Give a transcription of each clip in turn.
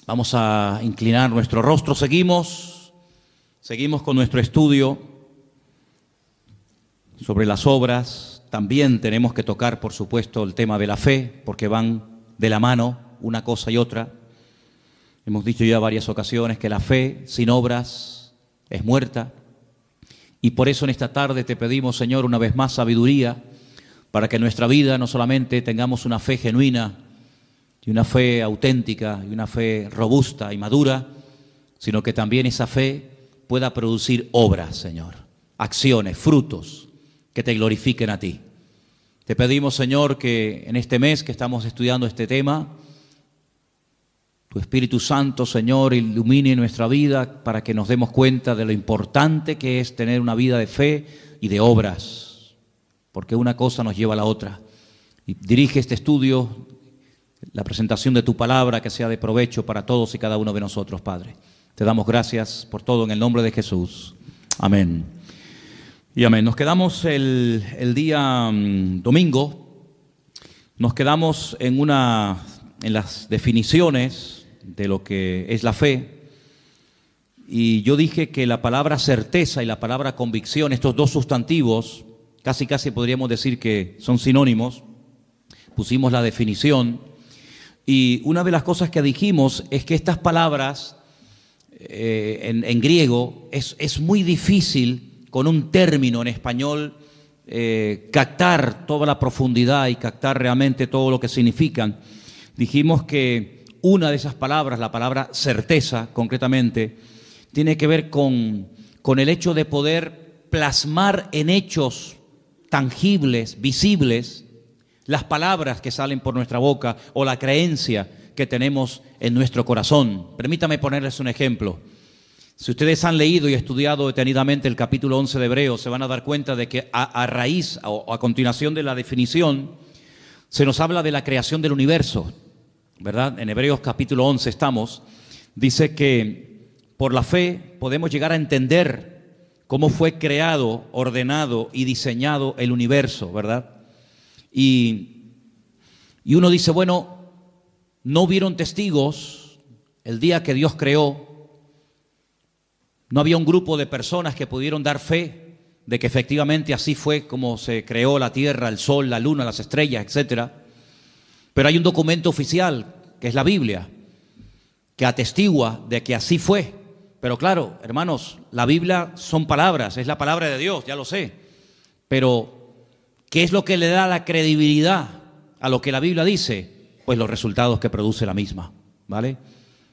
Vamos a inclinar nuestro rostro. Seguimos con nuestro estudio sobre las obras. También tenemos que tocar, por supuesto, el tema de la fe, porque van de la mano una cosa y otra. Hemos dicho ya varias ocasiones que la fe sin obras es muerta. Y por eso en esta tarde te pedimos, Señor, una vez más sabiduría para que en nuestra vida no solamente tengamos una fe genuina y una fe auténtica y una fe robusta y madura, sino que también esa fe pueda producir obras, Señor, acciones, frutos que te glorifiquen a ti. Te pedimos, Señor, que en este mes que estamos estudiando este tema, tu Espíritu Santo, Señor, ilumine nuestra vida para que nos demos cuenta de lo importante que es tener una vida de fe y de obras, porque una cosa nos lleva a la otra. Y dirige este estudio, la presentación de tu palabra, que sea de provecho para todos y cada uno de nosotros, Padre. Te damos gracias por todo en el nombre de Jesús. Amén. Y amén. Nos quedamos el día domingo, nos quedamos en las definiciones de lo que es la fe. Y yo dije que la palabra certeza y la palabra convicción, estos dos sustantivos, casi podríamos decir que son sinónimos. Pusimos la definición. Y una de las cosas que dijimos es que estas palabras en griego es muy difícil con un término en español captar toda la profundidad y captar realmente todo lo que significan. Dijimos que una de esas palabras, la palabra certeza concretamente, tiene que ver con el hecho de poder plasmar en hechos tangibles, visibles, las palabras que salen por nuestra boca o la creencia que tenemos en nuestro corazón. Permítame ponerles un ejemplo. Si ustedes han leído y estudiado detenidamente el capítulo 11 de Hebreos, se van a dar cuenta de que a raíz o a continuación de la definición, se nos habla de la creación del universo, ¿verdad? En Hebreos capítulo 11 estamos. Dice que por la fe podemos llegar a entender cómo fue creado, ordenado y diseñado el universo, ¿verdad? Y uno dice, bueno, no hubieron testigos el día que Dios creó, no había un grupo de personas que pudieron dar fe de que efectivamente así fue como se creó la tierra, el sol, la luna, las estrellas, etcétera. Pero hay un documento oficial, que es la Biblia, que atestigua de que así fue. Pero claro, hermanos, la Biblia son palabras, es la palabra de Dios, ya lo sé. Pero ¿qué es lo que le da la credibilidad a lo que la Biblia dice? Pues los resultados que produce la misma, ¿vale?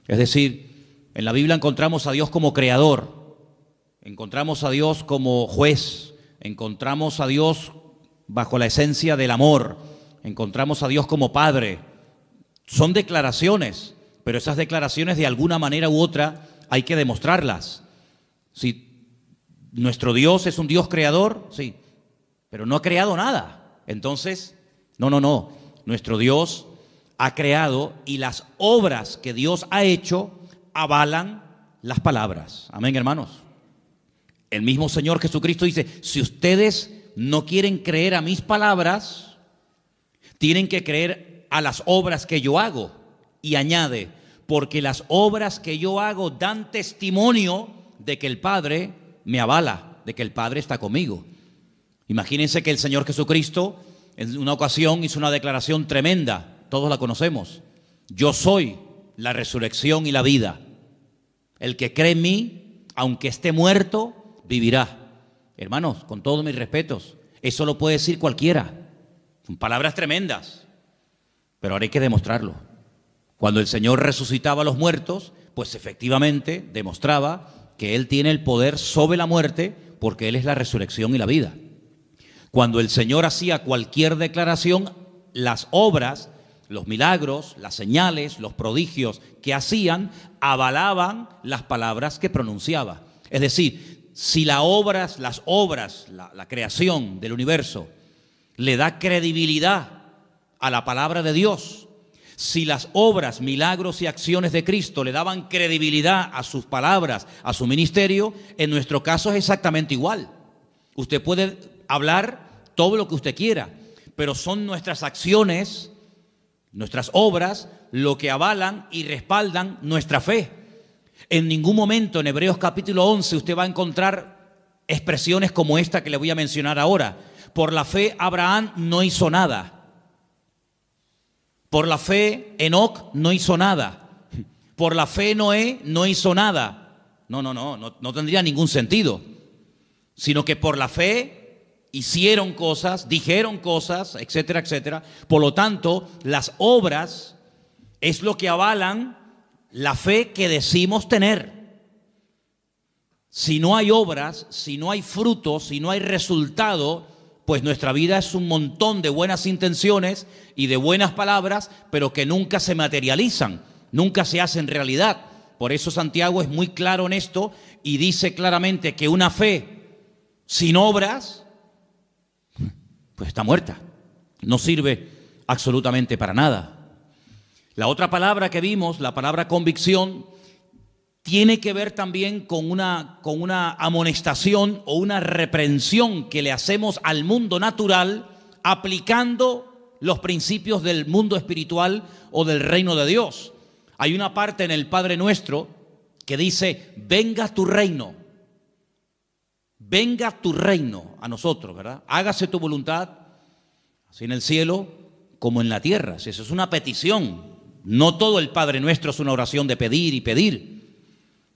Es decir, en la Biblia encontramos a Dios como creador, encontramos a Dios como juez, encontramos a Dios bajo la esencia del amor, encontramos a Dios como Padre. Son declaraciones, pero esas declaraciones de alguna manera u otra hay que demostrarlas. Si nuestro Dios es un Dios creador, sí, pero no ha creado nada. Entonces, no. Nuestro Dios ha creado y las obras que Dios ha hecho avalan las palabras. Amén, hermanos. El mismo Señor Jesucristo dice, si ustedes no quieren creer a mis palabras, tienen que creer a las obras que yo hago. Y añade, porque las obras que yo hago dan testimonio de que el Padre me avala, de que el Padre está conmigo. Imagínense que el Señor Jesucristo en una ocasión hizo una declaración tremenda, todos la conocemos. Yo soy la resurrección y la vida. El que cree en mí, aunque esté muerto, vivirá. Hermanos, con todos mis respetos, eso lo puede decir cualquiera. Son palabras tremendas, pero ahora hay que demostrarlo. Cuando el Señor resucitaba a los muertos, pues efectivamente demostraba que Él tiene el poder sobre la muerte porque Él es la resurrección y la vida. Cuando el Señor hacía cualquier declaración, las obras, los milagros, las señales, los prodigios que hacían, avalaban las palabras que pronunciaba. Es decir, si las obras, la creación del universo le da credibilidad a la palabra de Dios, si las obras, milagros y acciones de Cristo le daban credibilidad a sus palabras, a su ministerio, en nuestro caso es exactamente igual. Usted puede hablar todo lo que usted quiera, pero son nuestras acciones Nuestras obras lo que avalan y respaldan nuestra fe. En ningún momento en Hebreos capítulo 11 usted va a encontrar expresiones como esta que le voy a mencionar ahora. Por la fe Abraham no hizo nada. Por la fe Enoc no hizo nada. Por la fe Noé no hizo nada. No tendría ningún sentido. Sino que por la fe hicieron cosas, dijeron cosas, etcétera, etcétera. Por lo tanto, las obras es lo que avalan la fe que decimos tener. Si no hay obras, si no hay frutos, si no hay resultado, pues nuestra vida es un montón de buenas intenciones y de buenas palabras, pero que nunca se materializan, nunca se hacen realidad. Por eso Santiago es muy claro en esto y dice claramente que una fe sin obras pues está muerta, no sirve absolutamente para nada. La otra palabra que vimos, la palabra convicción, tiene que ver también con una amonestación o una reprensión que le hacemos al mundo natural aplicando los principios del mundo espiritual o del reino de Dios. Hay una parte en el Padre Nuestro que dice, venga tu reino. Venga tu reino a nosotros, ¿verdad? Hágase tu voluntad, así en el cielo como en la tierra. Eso es una petición. No todo el Padre Nuestro es una oración de pedir y pedir,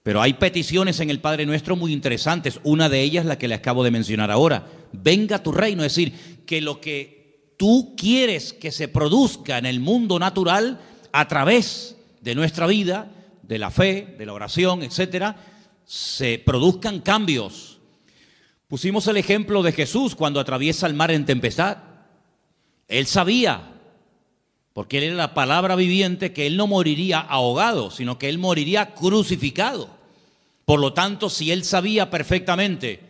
pero hay peticiones en el Padre Nuestro muy interesantes. Una de ellas la que le acabo de mencionar ahora. Venga tu reino, es decir, que lo que tú quieres que se produzca en el mundo natural a través de nuestra vida, de la fe, de la oración, etcétera, se produzcan cambios. Pusimos el ejemplo de Jesús cuando atraviesa el mar en tempestad. Él sabía, porque él era la palabra viviente, que él no moriría ahogado, sino que él moriría crucificado. Por lo tanto, si él sabía perfectamente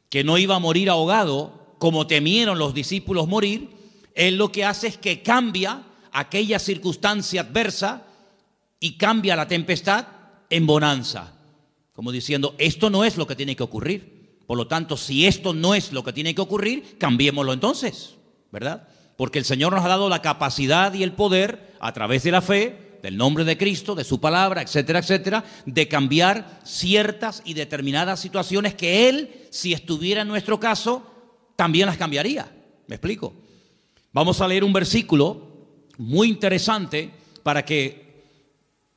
que no iba a morir ahogado, como temieron los discípulos morir, él lo que hace es que cambia aquella circunstancia adversa y cambia la tempestad en bonanza. Como diciendo, esto no es lo que tiene que ocurrir. Por lo tanto, si esto no es lo que tiene que ocurrir, cambiémoslo entonces, ¿verdad? Porque el Señor nos ha dado la capacidad y el poder, a través de la fe, del nombre de Cristo, de su palabra, etcétera, etcétera, de cambiar ciertas y determinadas situaciones que Él, si estuviera en nuestro caso, también las cambiaría. ¿Me explico? Vamos a leer un versículo muy interesante para que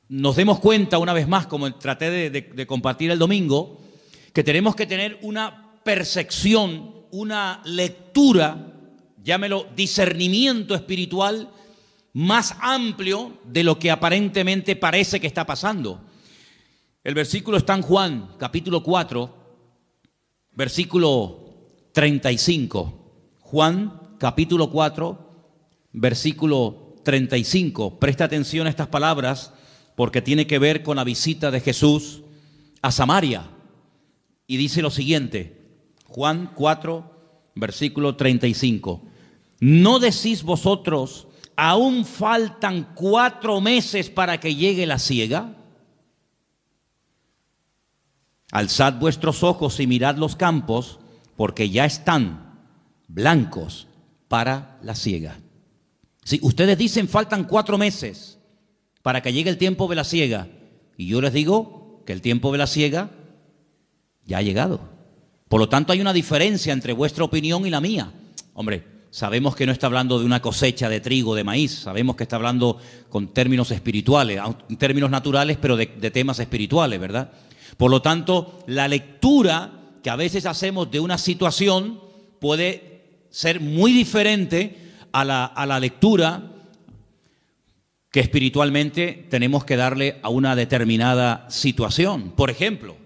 nos demos cuenta una vez más, como traté de compartir el domingo, que tenemos que tener una percepción, una lectura, llámelo discernimiento espiritual, más amplio de lo que aparentemente parece que está pasando. El versículo está en Juan, capítulo 4, versículo 35. Juan, capítulo 4, versículo 35. Presta atención a estas palabras porque tiene que ver con la visita de Jesús a Samaria. Y dice lo siguiente, Juan 4, versículo 35. ¿No decís vosotros, aún faltan 4 meses para que llegue la siega? Alzad vuestros ojos y mirad los campos, porque ya están blancos para la siega. Si ustedes dicen faltan 4 meses para que llegue el tiempo de la siega, y yo les digo que el tiempo de la siega ya ha llegado. Por lo tanto, hay una diferencia entre vuestra opinión y la mía. Hombre, sabemos que no está hablando de una cosecha de trigo, de maíz. Sabemos que está hablando con términos espirituales, términos naturales, pero de temas espirituales, ¿verdad? Por lo tanto, la lectura que a veces hacemos de una situación puede ser muy diferente a la lectura que espiritualmente tenemos que darle a una determinada situación. Por ejemplo,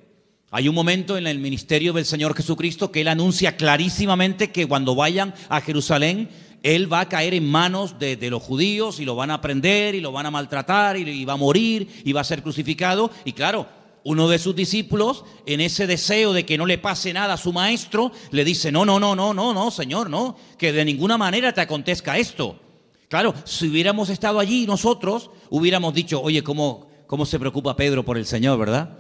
hay un momento en el ministerio del Señor Jesucristo que Él anuncia clarísimamente que cuando vayan a Jerusalén, Él va a caer en manos de los judíos y lo van a prender y lo van a maltratar y va a morir y va a ser crucificado. Y claro, uno de sus discípulos, en ese deseo de que no le pase nada a su maestro, le dice, no, Señor, no, que de ninguna manera te acontezca esto. Claro, si hubiéramos estado allí nosotros, hubiéramos dicho, oye, ¿cómo se preocupa Pedro por el Señor, verdad?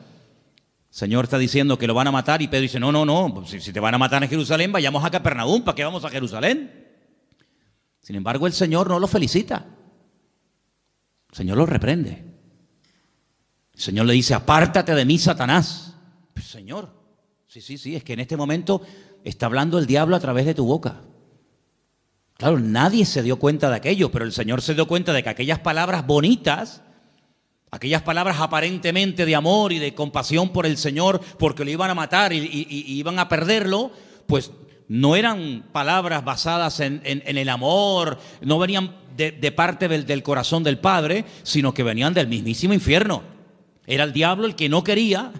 El Señor está diciendo que lo van a matar y Pedro dice, no, si te van a matar en Jerusalén, vayamos a Capernaum, ¿para qué vamos a Jerusalén? Sin embargo, el Señor no lo felicita. El Señor lo reprende. El Señor le dice, apártate de mí, Satanás. Pues, Señor, sí, es que en este momento está hablando el diablo a través de tu boca. Claro, nadie se dio cuenta de aquello, pero el Señor se dio cuenta de que aquellas palabras bonitas, aquellas palabras aparentemente de amor y de compasión por el Señor, porque lo iban a matar y iban a perderlo, pues no eran palabras basadas en el amor, no venían de parte del corazón del Padre, sino que venían del mismísimo infierno. Era el diablo el que no quería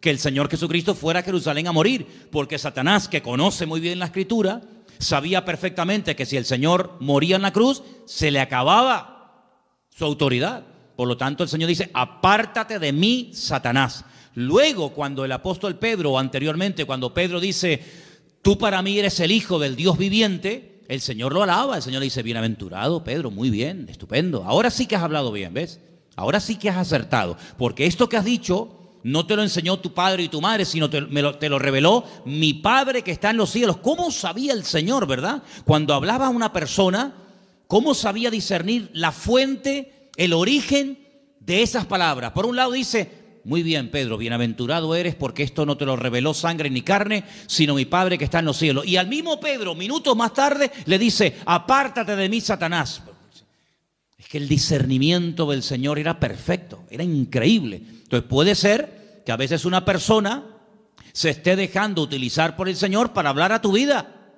que el Señor Jesucristo fuera a Jerusalén a morir, porque Satanás, que conoce muy bien la Escritura, sabía perfectamente que si el Señor moría en la cruz, se le acababa su autoridad. Por lo tanto, el Señor dice, apártate de mí, Satanás. Luego, cuando el apóstol Pedro, o anteriormente, cuando Pedro dice, tú para mí eres el Hijo del Dios viviente, el Señor lo alaba. El Señor le dice, bienaventurado Pedro, muy bien, estupendo. Ahora sí que has hablado bien, ¿ves? Ahora sí que has acertado, porque esto que has dicho no te lo enseñó tu padre y tu madre, sino te lo reveló mi Padre que está en los cielos. ¿Cómo sabía el Señor, verdad? Cuando hablaba a una persona, ¿cómo sabía discernir la fuente, el origen de esas palabras? Por un lado dice, muy bien, Pedro, bienaventurado eres porque esto no te lo reveló sangre ni carne, sino mi Padre que está en los cielos. Y al mismo Pedro, minutos más tarde, le dice, apártate de mí, Satanás. Es que el discernimiento del Señor era perfecto, era increíble. Entonces puede ser que a veces una persona se esté dejando utilizar por el Señor para hablar a tu vida.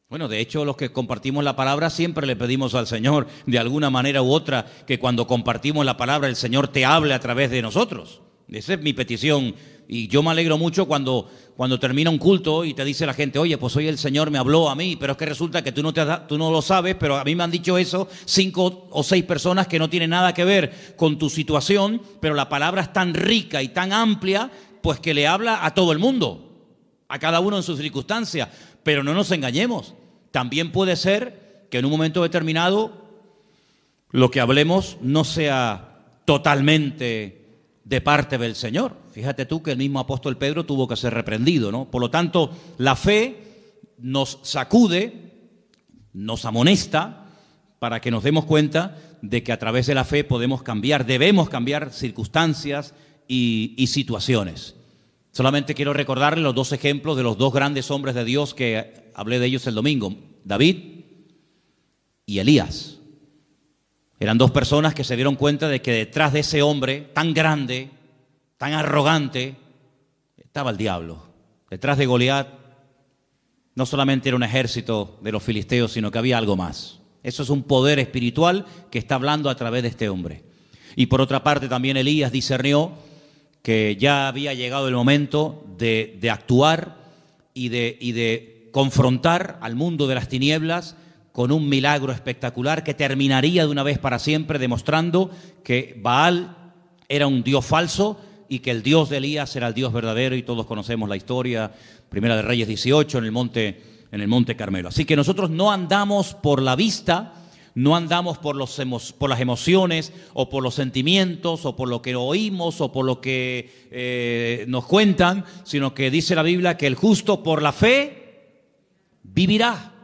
Bueno, de hecho, los que compartimos la palabra siempre le pedimos al Señor, de alguna manera u otra, que cuando compartimos la palabra el Señor te hable a través de nosotros. Esa es mi petición. Y yo me alegro mucho cuando termina un culto y te dice la gente, oye, pues hoy el Señor me habló a mí, pero es que resulta que tú no lo sabes, pero a mí me han dicho eso 5 o 6 personas que no tienen nada que ver con tu situación, pero la palabra es tan rica y tan amplia, pues que le habla a todo el mundo, a cada uno en sus circunstancias. Pero no nos engañemos, también puede ser que en un momento determinado lo que hablemos no sea totalmente de parte del Señor. Fíjate tú que el mismo apóstol Pedro tuvo que ser reprendido, ¿no? Por lo tanto, la fe nos sacude, nos amonesta para que nos demos cuenta de que a través de la fe podemos cambiar, debemos cambiar circunstancias y situaciones. Solamente quiero recordarles los 2 ejemplos de los 2 grandes hombres de Dios que hablé de ellos el domingo, David y Elías. Eran 2 personas que se dieron cuenta de que detrás de ese hombre tan grande, tan arrogante, estaba el diablo. Detrás de Goliat no solamente era un ejército de los filisteos, sino que había algo más. Eso es un poder espiritual que está hablando a través de este hombre. Y por otra parte también Elías discernió que ya había llegado el momento de actuar y de confrontar al mundo de las tinieblas con un milagro espectacular que terminaría de una vez para siempre demostrando que Baal era un dios falso y que el Dios de Elías era el Dios verdadero, y todos conocemos la historia, Primera de Reyes 18, en el monte Carmelo. Así que nosotros no andamos por la vista, no andamos por las emociones o por los sentimientos o por lo que oímos o por lo que nos cuentan, sino que dice la Biblia que el justo por la fe vivirá.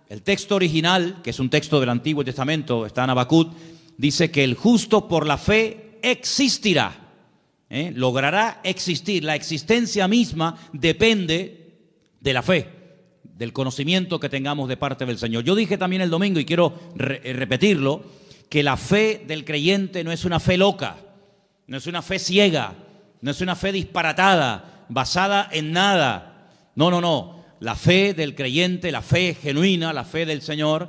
El texto original, que es un texto del Antiguo Testamento, está en Habacuc, dice que el justo por la fe existirá. Logrará existir. La existencia misma depende de la fe, del conocimiento que tengamos de parte del Señor. Yo dije también el domingo, y quiero repetirlo, que la fe del creyente no es una fe loca, no es una fe ciega, no es una fe disparatada, basada en nada. No. La fe del creyente, la fe genuina, la fe del Señor,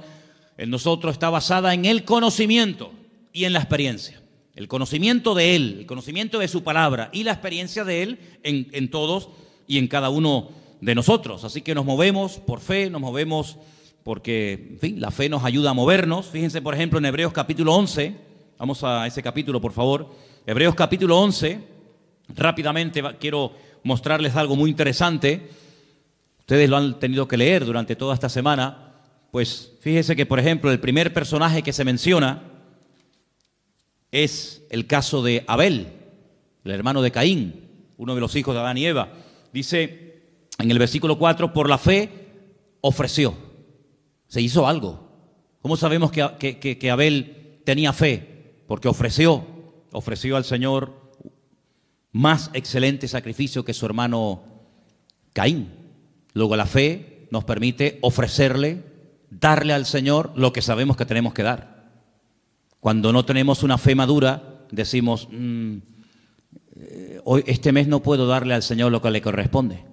en nosotros está basada en el conocimiento y en la experiencia. El conocimiento de Él, el conocimiento de su palabra y la experiencia de Él en todos y en cada uno de nosotros. Así que nos movemos por fe, nos movemos porque, en fin, la fe nos ayuda a movernos. Fíjense, por ejemplo, en Hebreos capítulo 11, vamos a ese capítulo, por favor. Hebreos capítulo 11, rápidamente quiero mostrarles algo muy interesante. Ustedes lo han tenido que leer durante toda esta semana. Pues fíjense que, por ejemplo, el primer personaje que se menciona es el caso de Abel, el hermano de Caín, uno de los hijos de Adán y Eva. Dice en el versículo 4, por la fe ofreció. Se hizo algo. ¿Cómo sabemos que Abel tenía fe, porque ofreció al Señor más excelente sacrificio que su hermano Caín. Luego la fe nos permite ofrecerle, darle al Señor lo que sabemos que tenemos que dar. Cuando no tenemos una fe madura, decimos, hoy, este mes no puedo darle al Señor lo que le corresponde,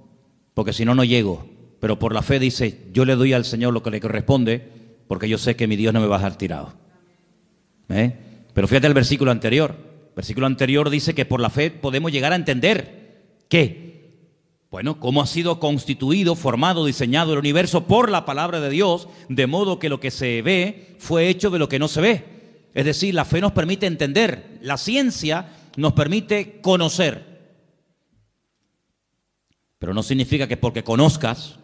porque si no, no llego. Pero por la fe dice, yo le doy al Señor lo que le corresponde, porque yo sé que mi Dios no me va a dejar tirado. Pero fíjate el versículo anterior. El versículo anterior dice que por la fe podemos llegar a entender que, bueno, cómo ha sido constituido, formado, diseñado el universo por la palabra de Dios, de modo que lo que se ve fue hecho de lo que no se ve. Es decir, la fe nos permite entender, la ciencia nos permite conocer. Pero no significa que porque conozcas,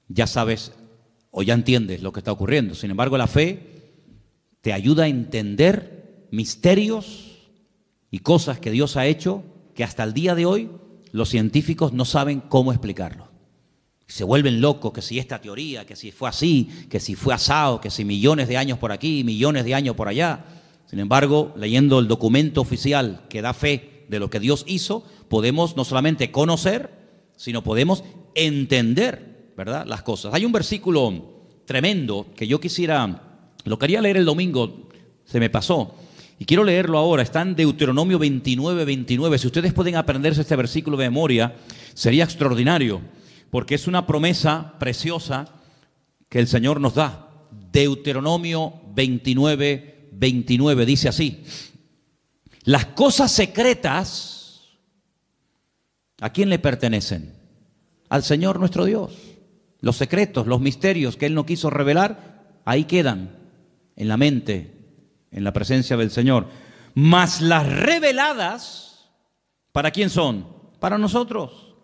ya sabes o ya entiendes lo que está ocurriendo. Sin embargo, la fe te ayuda a entender misterios y cosas que Dios ha hecho que hasta el día de hoy los científicos no saben cómo explicarlo. Se vuelven locos, que si esta teoría, que si fue así, que si fue asado, que si millones de años por aquí, millones de años por allá. Sin embargo, leyendo el documento oficial que da fe de lo que Dios hizo, podemos no solamente conocer, sino podemos entender, ¿verdad?, las cosas. Hay un versículo tremendo que yo lo quería leer el domingo, se me pasó, y quiero leerlo ahora. Está en Deuteronomio 29:29. Si ustedes pueden aprenderse este versículo de memoria, sería extraordinario, porque es una promesa preciosa que el Señor nos da. Deuteronomio 29:29 dice así: las cosas secretas, ¿a quién le pertenecen? Al Señor nuestro Dios. Los secretos, los misterios que Él no quiso revelar, ahí quedan, en la mente, en la presencia del Señor. Mas las reveladas, ¿para quién son? Para nosotros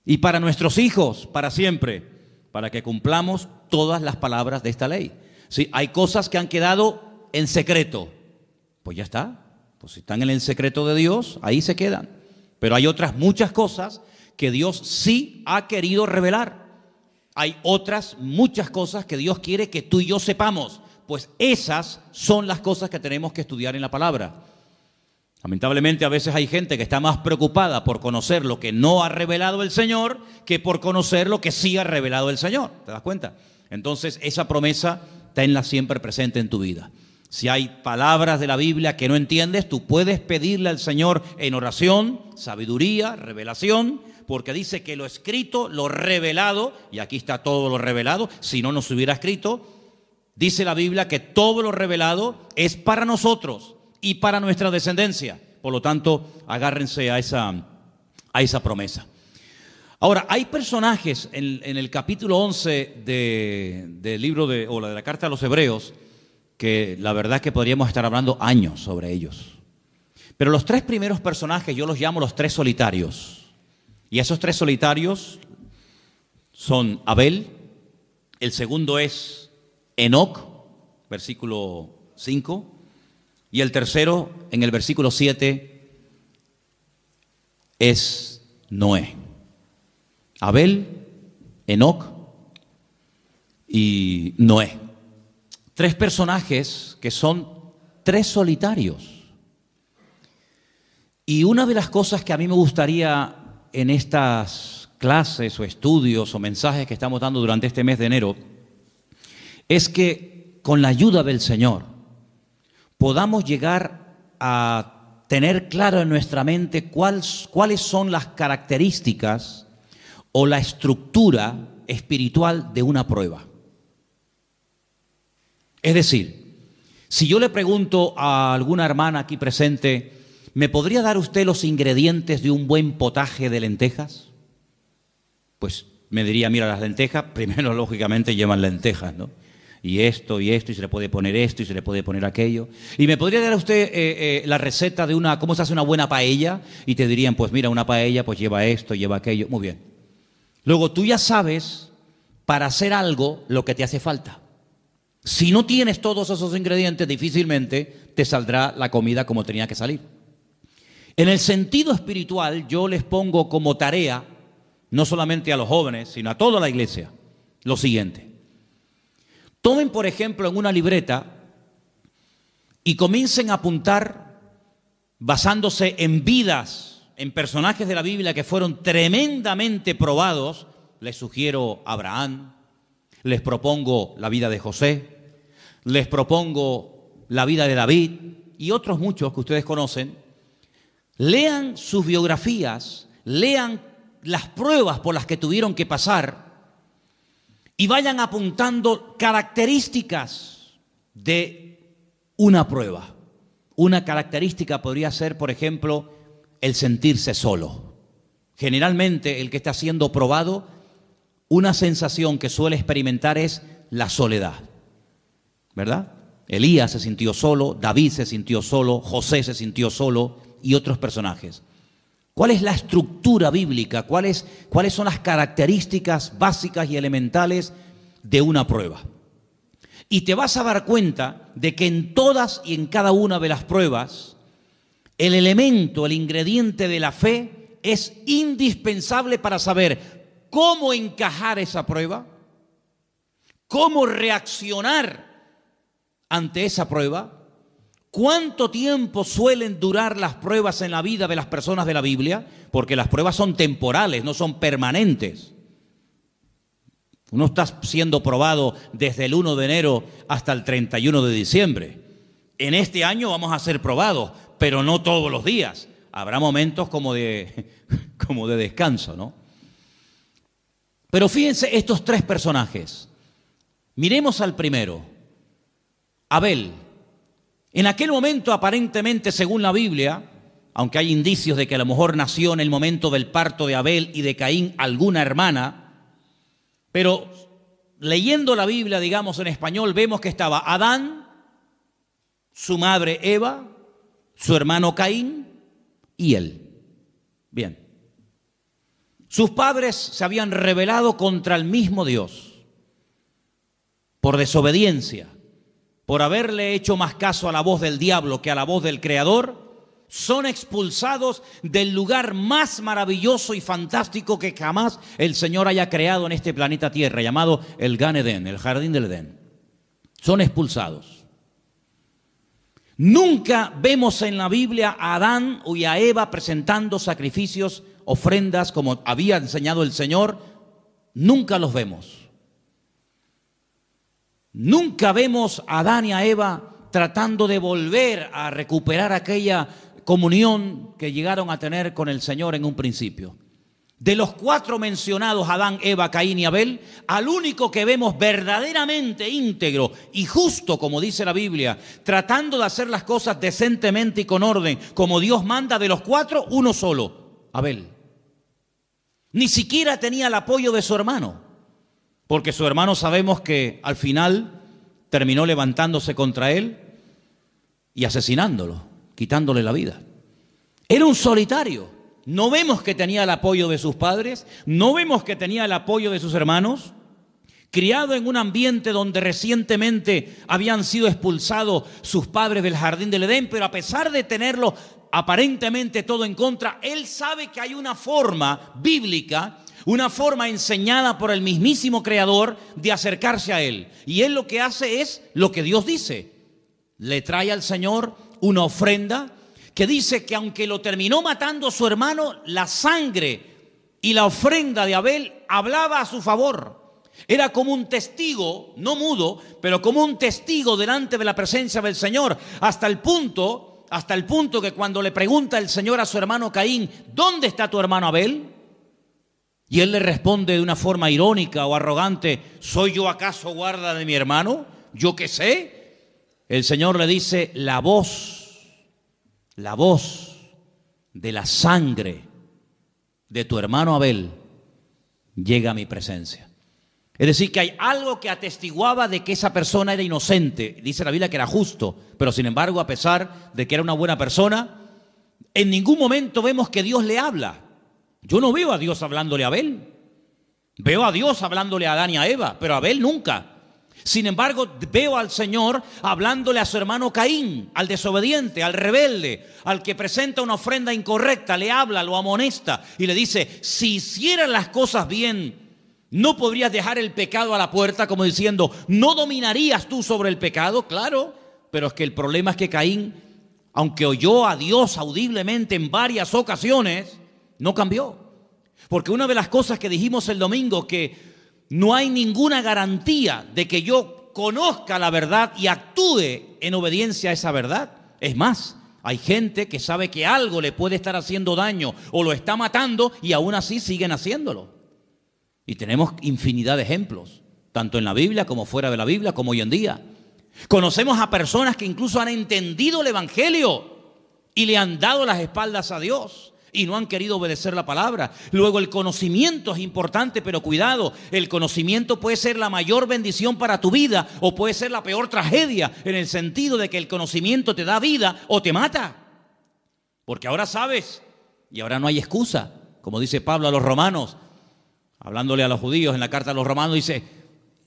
y para nuestros hijos, para siempre, para que cumplamos todas las palabras de esta ley. Sí, hay cosas que han quedado en secreto, pues ya está, pues si están en el secreto de Dios, ahí se quedan. Pero hay otras muchas cosas que Dios sí ha querido revelar. Hay otras muchas cosas que Dios quiere que tú y yo sepamos, pues esas son las cosas que tenemos que estudiar en la palabra. Lamentablemente a veces hay gente que está más preocupada por conocer lo que no ha revelado el Señor que por conocer lo que sí ha revelado el Señor. ¿Te das cuenta? Entonces esa promesa tenla siempre presente en tu vida. Si hay palabras de la Biblia que no entiendes, tú puedes pedirle al Señor en oración, sabiduría, revelación, porque dice que lo escrito, lo revelado, y aquí está todo lo revelado, si no nos hubiera escrito, dice la Biblia que todo lo revelado es para nosotros y para nuestra descendencia. Por lo tanto, agárrense a esa promesa. Ahora, hay personajes en el capítulo 11 del libro de la carta a los Hebreos que la verdad es que podríamos estar hablando años sobre ellos. Pero los tres primeros personajes yo los llamo los tres solitarios. Y esos tres solitarios son Abel, el segundo es Enoc, versículo 5, y el tercero, en el versículo 7, es Noé. Abel, Enoc y Noé. Tres personajes que son tres solitarios. Y una de las cosas que a mí me gustaría en estas clases o estudios o mensajes que estamos dando durante este mes de enero es que con la ayuda del Señor podamos llegar a tener claro en nuestra mente cuáles son las características o la estructura espiritual de una prueba. Es decir, si yo le pregunto a alguna hermana aquí presente, ¿me podría dar usted los ingredientes de un buen potaje de lentejas? Pues me diría, mira, las lentejas, primero lógicamente llevan lentejas, ¿no? Y esto, y se le puede poner esto, y se le puede poner aquello. ¿Y me podría dar usted la receta de cómo se hace una buena paella? Y te dirían, pues mira, una paella pues lleva esto, lleva aquello. Muy bien. Luego tú ya sabes, para hacer algo, lo que te hace falta. Si no tienes todos esos ingredientes, difícilmente te saldrá la comida como tenía que salir. En el sentido espiritual, yo les pongo como tarea, no solamente a los jóvenes, sino a toda la iglesia, lo siguiente. Tomen, por ejemplo, en una libreta y comiencen a apuntar basándose en vidas, en personajes de la Biblia que fueron tremendamente probados. Les sugiero Abraham, les propongo la vida de José, les propongo la vida de David y otros muchos que ustedes conocen. Lean sus biografías, lean las pruebas por las que tuvieron que pasar y vayan apuntando características de una prueba. Una característica podría ser, por ejemplo, el sentirse solo. Generalmente el que está siendo probado, una sensación que suele experimentar es la soledad, ¿verdad? Elías se sintió solo, David se sintió solo, José se sintió solo y otros personajes. ¿Cuál es la estructura bíblica? ¿Cuáles son las características básicas y elementales de una prueba? Y te vas a dar cuenta de que en todas y en cada una de las pruebas, el elemento, el ingrediente de la fe es indispensable para saber cómo encajar esa prueba, cómo reaccionar ante esa prueba. ¿Cuánto tiempo suelen durar las pruebas en la vida de las personas de la Biblia? Porque las pruebas son temporales, no son permanentes. Uno está siendo probado desde el 1 de enero hasta el 31 de diciembre. En este año vamos a ser probados, pero no todos los días. Habrá momentos como de descanso, ¿no? Pero fíjense estos tres personajes. Miremos al primero, Abel. En aquel momento, aparentemente, según la Biblia, aunque hay indicios de que a lo mejor nació en el momento del parto de Abel y de Caín alguna hermana, pero leyendo la Biblia, digamos en español, vemos que estaba Adán, su madre Eva, su hermano Caín y él. Bien. Sus padres se habían rebelado contra el mismo Dios por desobediencia, por haberle hecho más caso a la voz del diablo que a la voz del Creador. Son expulsados del lugar más maravilloso y fantástico que jamás el Señor haya creado en este planeta Tierra, llamado el Gan Edén, el jardín del Edén. Son expulsados. Nunca vemos en la Biblia a Adán y a Eva presentando sacrificios, ofrendas, como había enseñado el Señor. Nunca los vemos. Nunca vemos a Adán y a Eva tratando de volver a recuperar aquella comunión que llegaron a tener con el Señor en un principio. De los cuatro mencionados, Adán, Eva, Caín y Abel, al único que vemos verdaderamente íntegro y justo, como dice la Biblia, tratando de hacer las cosas decentemente y con orden, como Dios manda, de los cuatro, uno solo, Abel. Ni siquiera tenía el apoyo de su hermano, porque su hermano sabemos que al final terminó levantándose contra él y asesinándolo, quitándole la vida. Era un solitario. No vemos que tenía el apoyo de sus padres, no vemos que tenía el apoyo de sus hermanos. Criado en un ambiente donde recientemente habían sido expulsados sus padres del jardín del Edén, pero a pesar de tenerlo aparentemente todo en contra, él sabe que hay una forma bíblica, una forma enseñada por el mismísimo Creador de acercarse a él. Y él lo que hace es lo que Dios dice. Le trae al Señor una ofrenda que dice que aunque lo terminó matando su hermano, la sangre y la ofrenda de Abel hablaba a su favor. Era como un testigo, no mudo, pero como un testigo delante de la presencia del Señor, hasta el punto que cuando le pregunta el Señor a su hermano Caín, ¿dónde está tu hermano Abel? Y él le responde de una forma irónica o arrogante, ¿soy yo acaso guarda de mi hermano? ¿Yo qué sé? El Señor le dice, la voz de la sangre de tu hermano Abel llega a mi presencia. Es decir, que hay algo que atestiguaba de que esa persona era inocente. Dice la Biblia que era justo, pero sin embargo, a pesar de que era una buena persona, en ningún momento vemos que Dios le habla. Yo no veo a Dios hablándole a Abel. Veo a Dios hablándole a Adán y a Eva, pero a Abel nunca. Sin embargo, veo al Señor hablándole a su hermano Caín, al desobediente, al rebelde, al que presenta una ofrenda incorrecta, le habla, lo amonesta y le dice, si hicieras las cosas bien, ¿no podrías dejar el pecado a la puerta? Como diciendo, ¿no dominarías tú sobre el pecado? Claro, pero es que el problema es que Caín, aunque oyó a Dios audiblemente en varias ocasiones, no cambió. Porque una de las cosas que dijimos el domingo, que no hay ninguna garantía de que yo conozca la verdad y actúe en obediencia a esa verdad. Es más, hay gente que sabe que algo le puede estar haciendo daño o lo está matando y aún así siguen haciéndolo. Y tenemos infinidad de ejemplos, tanto en la Biblia como fuera de la Biblia, como hoy en día. Conocemos a personas que incluso han entendido el Evangelio y le han dado las espaldas a Dios y no han querido obedecer la palabra. Luego, el conocimiento es importante, pero cuidado, el conocimiento puede ser la mayor bendición para tu vida o puede ser la peor tragedia, en el sentido de que el conocimiento te da vida o te mata. Porque ahora sabes y ahora no hay excusa. Como dice Pablo a los romanos, hablándole a los judíos en la carta a los romanos, dice,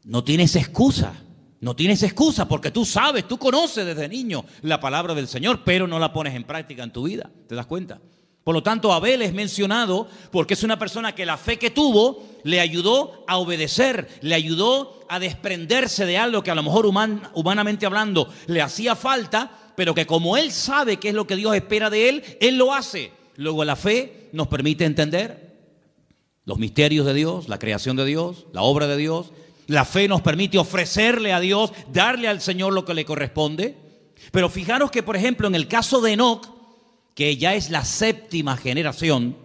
no tienes excusa. No tienes excusa porque tú sabes, tú conoces desde niño la palabra del Señor, pero no la pones en práctica en tu vida. ¿Te das cuenta? Por lo tanto, Abel es mencionado porque es una persona que la fe que tuvo le ayudó a obedecer, le ayudó a desprenderse de algo que a lo mejor humanamente hablando le hacía falta, pero que como él sabe qué es lo que Dios espera de él lo hace. Luego, la fe nos permite entender los misterios de Dios, la creación de Dios, la obra de Dios. La fe nos permite ofrecerle a Dios, darle al Señor lo que le corresponde. Pero fijaros que, por ejemplo, en el caso de Enoc, que ya es la séptima generación,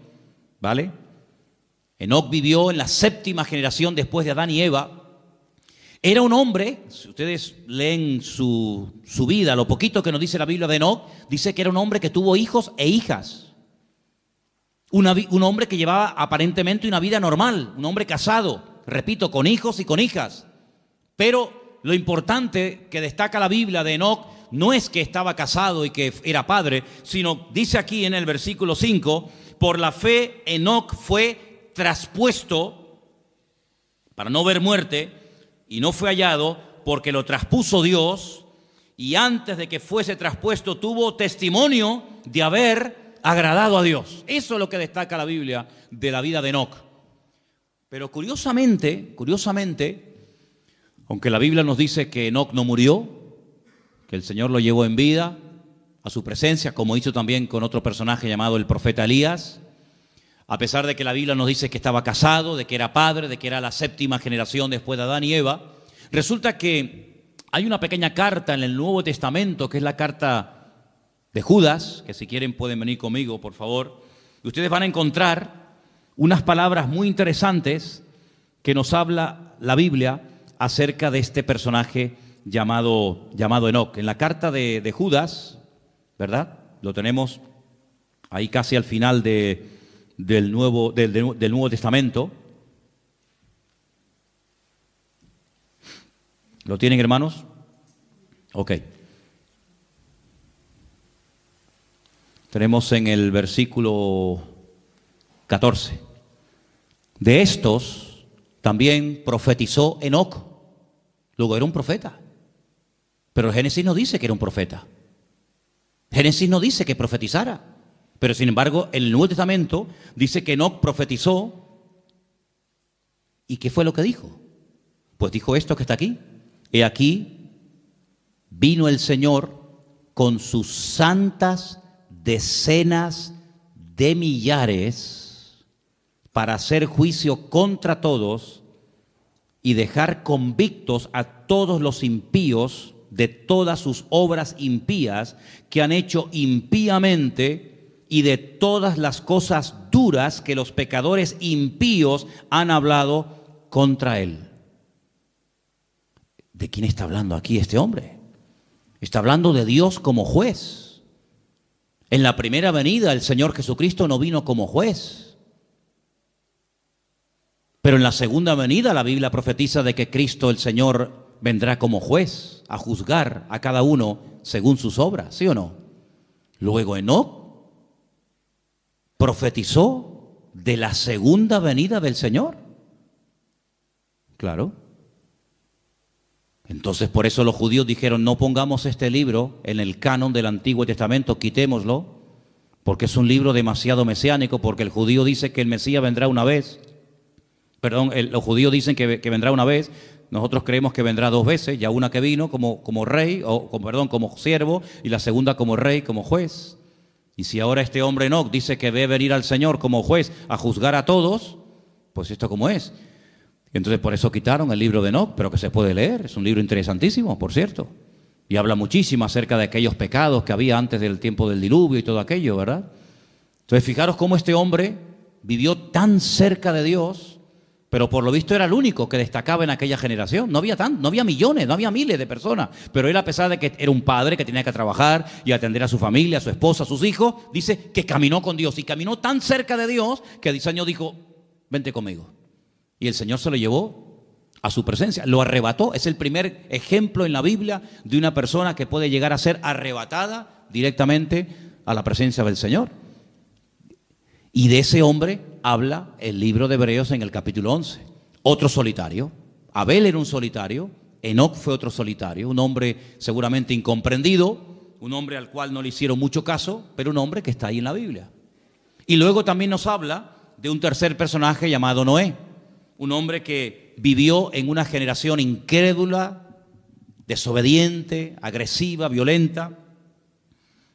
¿vale? Enoc vivió en la séptima generación después de Adán y Eva. Era un hombre, si ustedes leen su vida, lo poquito que nos dice la Biblia de Enoc, dice que era un hombre que tuvo hijos e hijas. Un hombre que llevaba aparentemente una vida normal, un hombre casado. Repito, con hijos y con hijas. Pero lo importante que destaca la Biblia de Enoc no es que estaba casado y que era padre, sino dice aquí en el versículo 5, por la fe Enoc fue traspuesto para no ver muerte y no fue hallado porque lo traspuso Dios, y antes de que fuese traspuesto tuvo testimonio de haber agradado a Dios. Eso es lo que destaca la Biblia de la vida de Enoc. Pero curiosamente, aunque la Biblia nos dice que Enoc no murió, que el Señor lo llevó en vida a su presencia, como hizo también con otro personaje llamado el profeta Elías, a pesar de que la Biblia nos dice que estaba casado, de que era padre, de que era la séptima generación después de Adán y Eva, resulta que hay una pequeña carta en el Nuevo Testamento, que es la carta de Judas, que si quieren pueden venir conmigo, por favor, y ustedes van a encontrar unas palabras muy interesantes que nos habla la Biblia acerca de este personaje llamado Enoc. En la carta de Judas, ¿verdad? Lo tenemos ahí casi al final del Nuevo Testamento. ¿Lo tienen, hermanos? Ok. Tenemos en el versículo 14. De estos también profetizó Enoc. Luego era un profeta. Pero Génesis no dice que era un profeta. Génesis no dice que profetizara. Pero sin embargo, en el Nuevo Testamento dice que Enoc profetizó. ¿Y qué fue lo que dijo? Pues dijo esto que está aquí. He aquí, vino el Señor con sus santas decenas de millares para hacer juicio contra todos y dejar convictos a todos los impíos de todas sus obras impías que han hecho impíamente y de todas las cosas duras que los pecadores impíos han hablado contra él. ¿De quién está hablando aquí este hombre? Está hablando de Dios como juez. En la primera venida el Señor Jesucristo no vino como juez. Pero en la segunda venida la Biblia profetiza de que Cristo el Señor vendrá como juez a juzgar a cada uno según sus obras, ¿sí o no? Luego Enoc profetizó de la segunda venida del Señor. Claro. Entonces por eso los judíos dijeron, no pongamos este libro en el canon del Antiguo Testamento, quitémoslo, porque es un libro demasiado mesiánico, porque el judío dice que el Mesías vendrá una vez. Los judíos dicen que vendrá una vez, Nosotros creemos que vendrá 2 veces, ya una que vino como rey, como siervo, y la segunda como rey, como juez. Y si ahora este hombre Enoc dice que ve venir al Señor como juez a juzgar a todos, pues esto como es. Entonces por eso quitaron el libro de Enoc, pero que se puede leer, es un libro interesantísimo, por cierto. Y habla muchísimo acerca de aquellos pecados que había antes del tiempo del diluvio y todo aquello, ¿verdad? Entonces fijaros cómo este hombre vivió tan cerca de Dios, pero por lo visto era el único que destacaba en aquella generación. No había millones, no había miles de personas. Pero él, a pesar de que era un padre que tenía que trabajar y atender a su familia, a su esposa, a sus hijos, dice que caminó con Dios. Y caminó tan cerca de Dios que el Señor dijo, vente conmigo. Y el Señor se lo llevó a su presencia, lo arrebató. Es el primer ejemplo en la Biblia de una persona que puede llegar a ser arrebatada directamente a la presencia del Señor. Y de ese hombre habla el libro de Hebreos en el capítulo 11. Otro solitario. Abel era un solitario, Enoc fue otro solitario, un hombre seguramente incomprendido, un hombre al cual no le hicieron mucho caso, pero un hombre que está ahí en la Biblia. Y luego también nos habla de un tercer personaje llamado Noé, un hombre que vivió en una generación incrédula, desobediente, agresiva, violenta.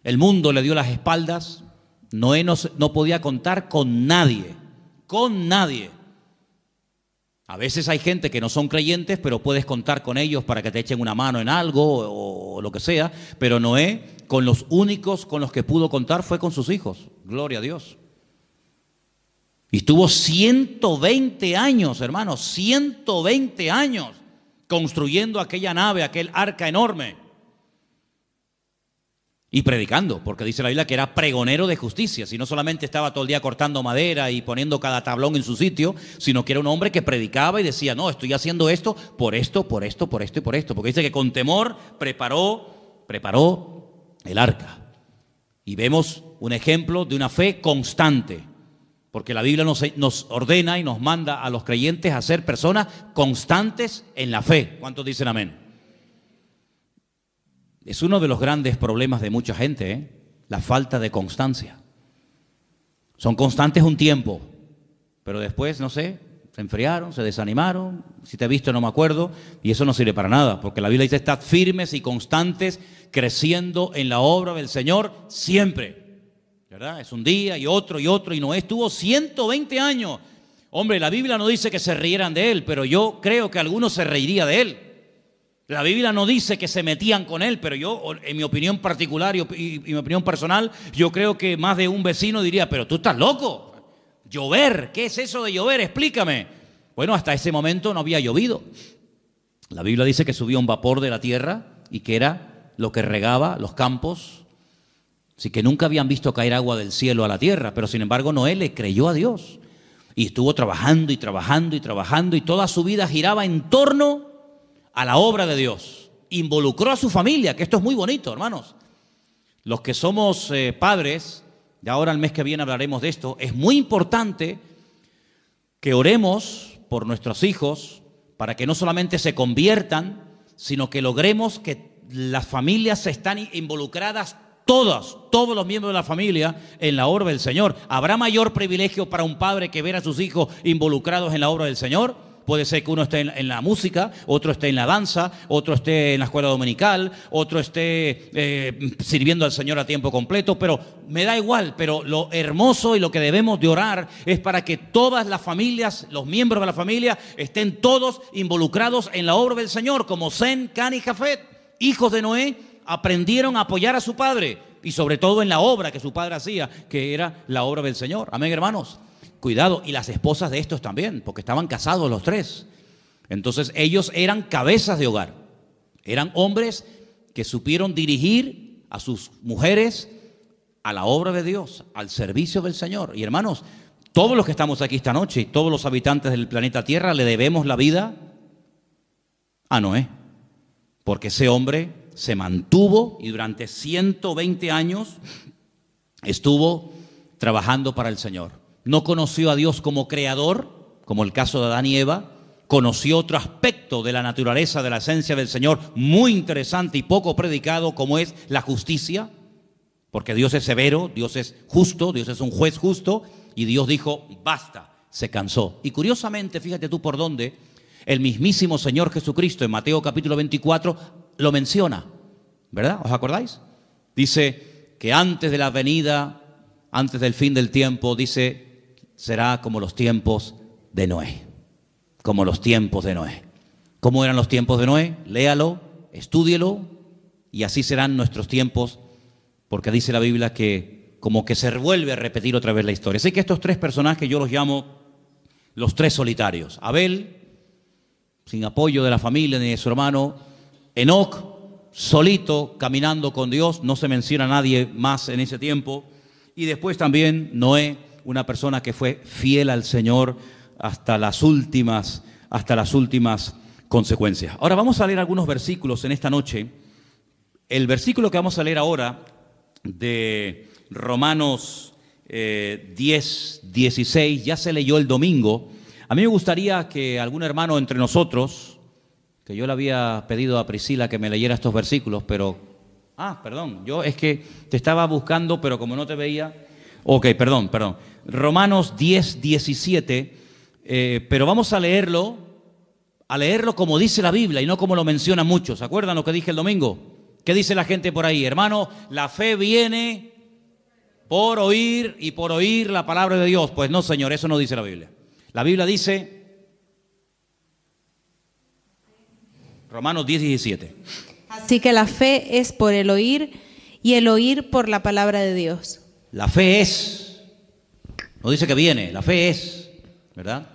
El mundo le dio las espaldas. Noé no podía contar con nadie, con nadie. A veces hay gente que no son creyentes, pero puedes contar con ellos para que te echen una mano en algo o lo que sea. Pero Noé, con los únicos con los que pudo contar fue con sus hijos. Gloria a Dios. Y estuvo 120 años, hermanos, 120 años construyendo aquella nave, aquel arca enorme. Y predicando, porque dice la Biblia que era pregonero de justicia. Si no solamente estaba todo el día cortando madera y poniendo cada tablón en su sitio, sino que era un hombre que predicaba y decía, no, estoy haciendo esto por esto, por esto, por esto y por esto. Porque dice que con temor preparó el arca. Y vemos un ejemplo de una fe constante. Porque la Biblia nos ordena y nos manda a los creyentes a ser personas constantes en la fe. ¿Cuántos dicen amén? Es uno de los grandes problemas de mucha gente, la falta de constancia. Son constantes un tiempo, pero después, no sé, se enfriaron, se desanimaron, si te he visto no me acuerdo, y eso no sirve para nada, porque la Biblia dice, estad firmes y constantes, creciendo en la obra del Señor siempre, ¿verdad? Es un día y otro, y Noé estuvo 120 años. Hombre, la Biblia no dice que se rieran de él, pero yo creo que algunos se reirían de él. La Biblia no dice que se metían con él, pero yo, en mi opinión particular y mi opinión personal, yo creo que más de un vecino diría, pero tú estás loco. Llover, ¿qué es eso de llover? Explícame. Bueno, hasta ese momento no había llovido. La Biblia dice que subía un vapor de la tierra y que era lo que regaba los campos. Así que nunca habían visto caer agua del cielo a la tierra, pero sin embargo Noé le creyó a Dios. Y estuvo trabajando y trabajando y trabajando y toda su vida giraba en torno a la obra de Dios. Involucró a su familia, que esto es muy bonito, hermanos. Los que somos padres, y ahora el mes que viene hablaremos de esto, es muy importante que oremos por nuestros hijos para que no solamente se conviertan, sino que logremos que las familias están involucradas todos los miembros de la familia en la obra del Señor. ¿Habrá mayor privilegio para un padre que ver a sus hijos involucrados en la obra del Señor? Puede ser que uno esté en la música, otro esté en la danza, otro esté en la escuela dominical, otro esté sirviendo al Señor a tiempo completo, pero me da igual. Pero lo hermoso y lo que debemos de orar es para que todas las familias, los miembros de la familia, estén todos involucrados en la obra del Señor, como Sem, Can y Jafet, hijos de Noé, aprendieron a apoyar a su padre y sobre todo en la obra que su padre hacía, que era la obra del Señor. Amén, hermanos. Cuidado, y las esposas de estos también, porque estaban casados los tres. Entonces ellos eran cabezas de hogar. Eran hombres que supieron dirigir a sus mujeres a la obra de Dios, al servicio del Señor. Y hermanos, todos los que estamos aquí esta noche y todos los habitantes del planeta Tierra le debemos la vida a Noé. Porque ese hombre se mantuvo y durante 120 años estuvo trabajando para el Señor. No conoció a Dios como creador, como el caso de Adán y Eva. Conoció otro aspecto de la naturaleza, de la esencia del Señor, muy interesante y poco predicado, como es la justicia. Porque Dios es severo, Dios es justo, Dios es un juez justo. Y Dios dijo, basta, se cansó. Y curiosamente, fíjate tú por dónde, El mismísimo Señor Jesucristo en Mateo capítulo 24 lo menciona, ¿verdad? ¿Os acordáis? Dice que antes de la venida, antes del fin del tiempo, dice, será como los tiempos de Noé. Como los tiempos de Noé. ¿Cómo eran los tiempos de Noé? Léalo, estúdielo, y así serán nuestros tiempos, porque dice la Biblia que como que se vuelve a repetir otra vez la historia. Así que estos tres personajes yo los llamo los tres solitarios. Abel, sin apoyo de la familia ni de su hermano. Enoc, solito, caminando con Dios, no se menciona a nadie más en ese tiempo. Y después también Noé, una persona que fue fiel al Señor hasta las últimas consecuencias. Ahora vamos a leer algunos versículos en esta noche. El versículo que vamos a leer ahora de Romanos 10, 16, ya se leyó el domingo. A mí me gustaría que algún hermano entre nosotros, que yo le había pedido a Priscila que me leyera estos versículos, pero... perdón, yo es que te estaba buscando, pero como no te veía... Ok, perdón. Romanos 10, 17, pero vamos a leerlo como dice la Biblia y no como lo mencionan muchos. ¿Se acuerdan lo que dije el domingo? ¿Qué dice la gente por ahí? Hermano, la fe viene por oír y por oír la palabra de Dios. Pues no, Señor, eso no dice la Biblia. La Biblia dice, Romanos 10, 17. Así que la fe es por el oír y el oír por la palabra de Dios. La fe es, no dice que viene, la fe es, ¿verdad?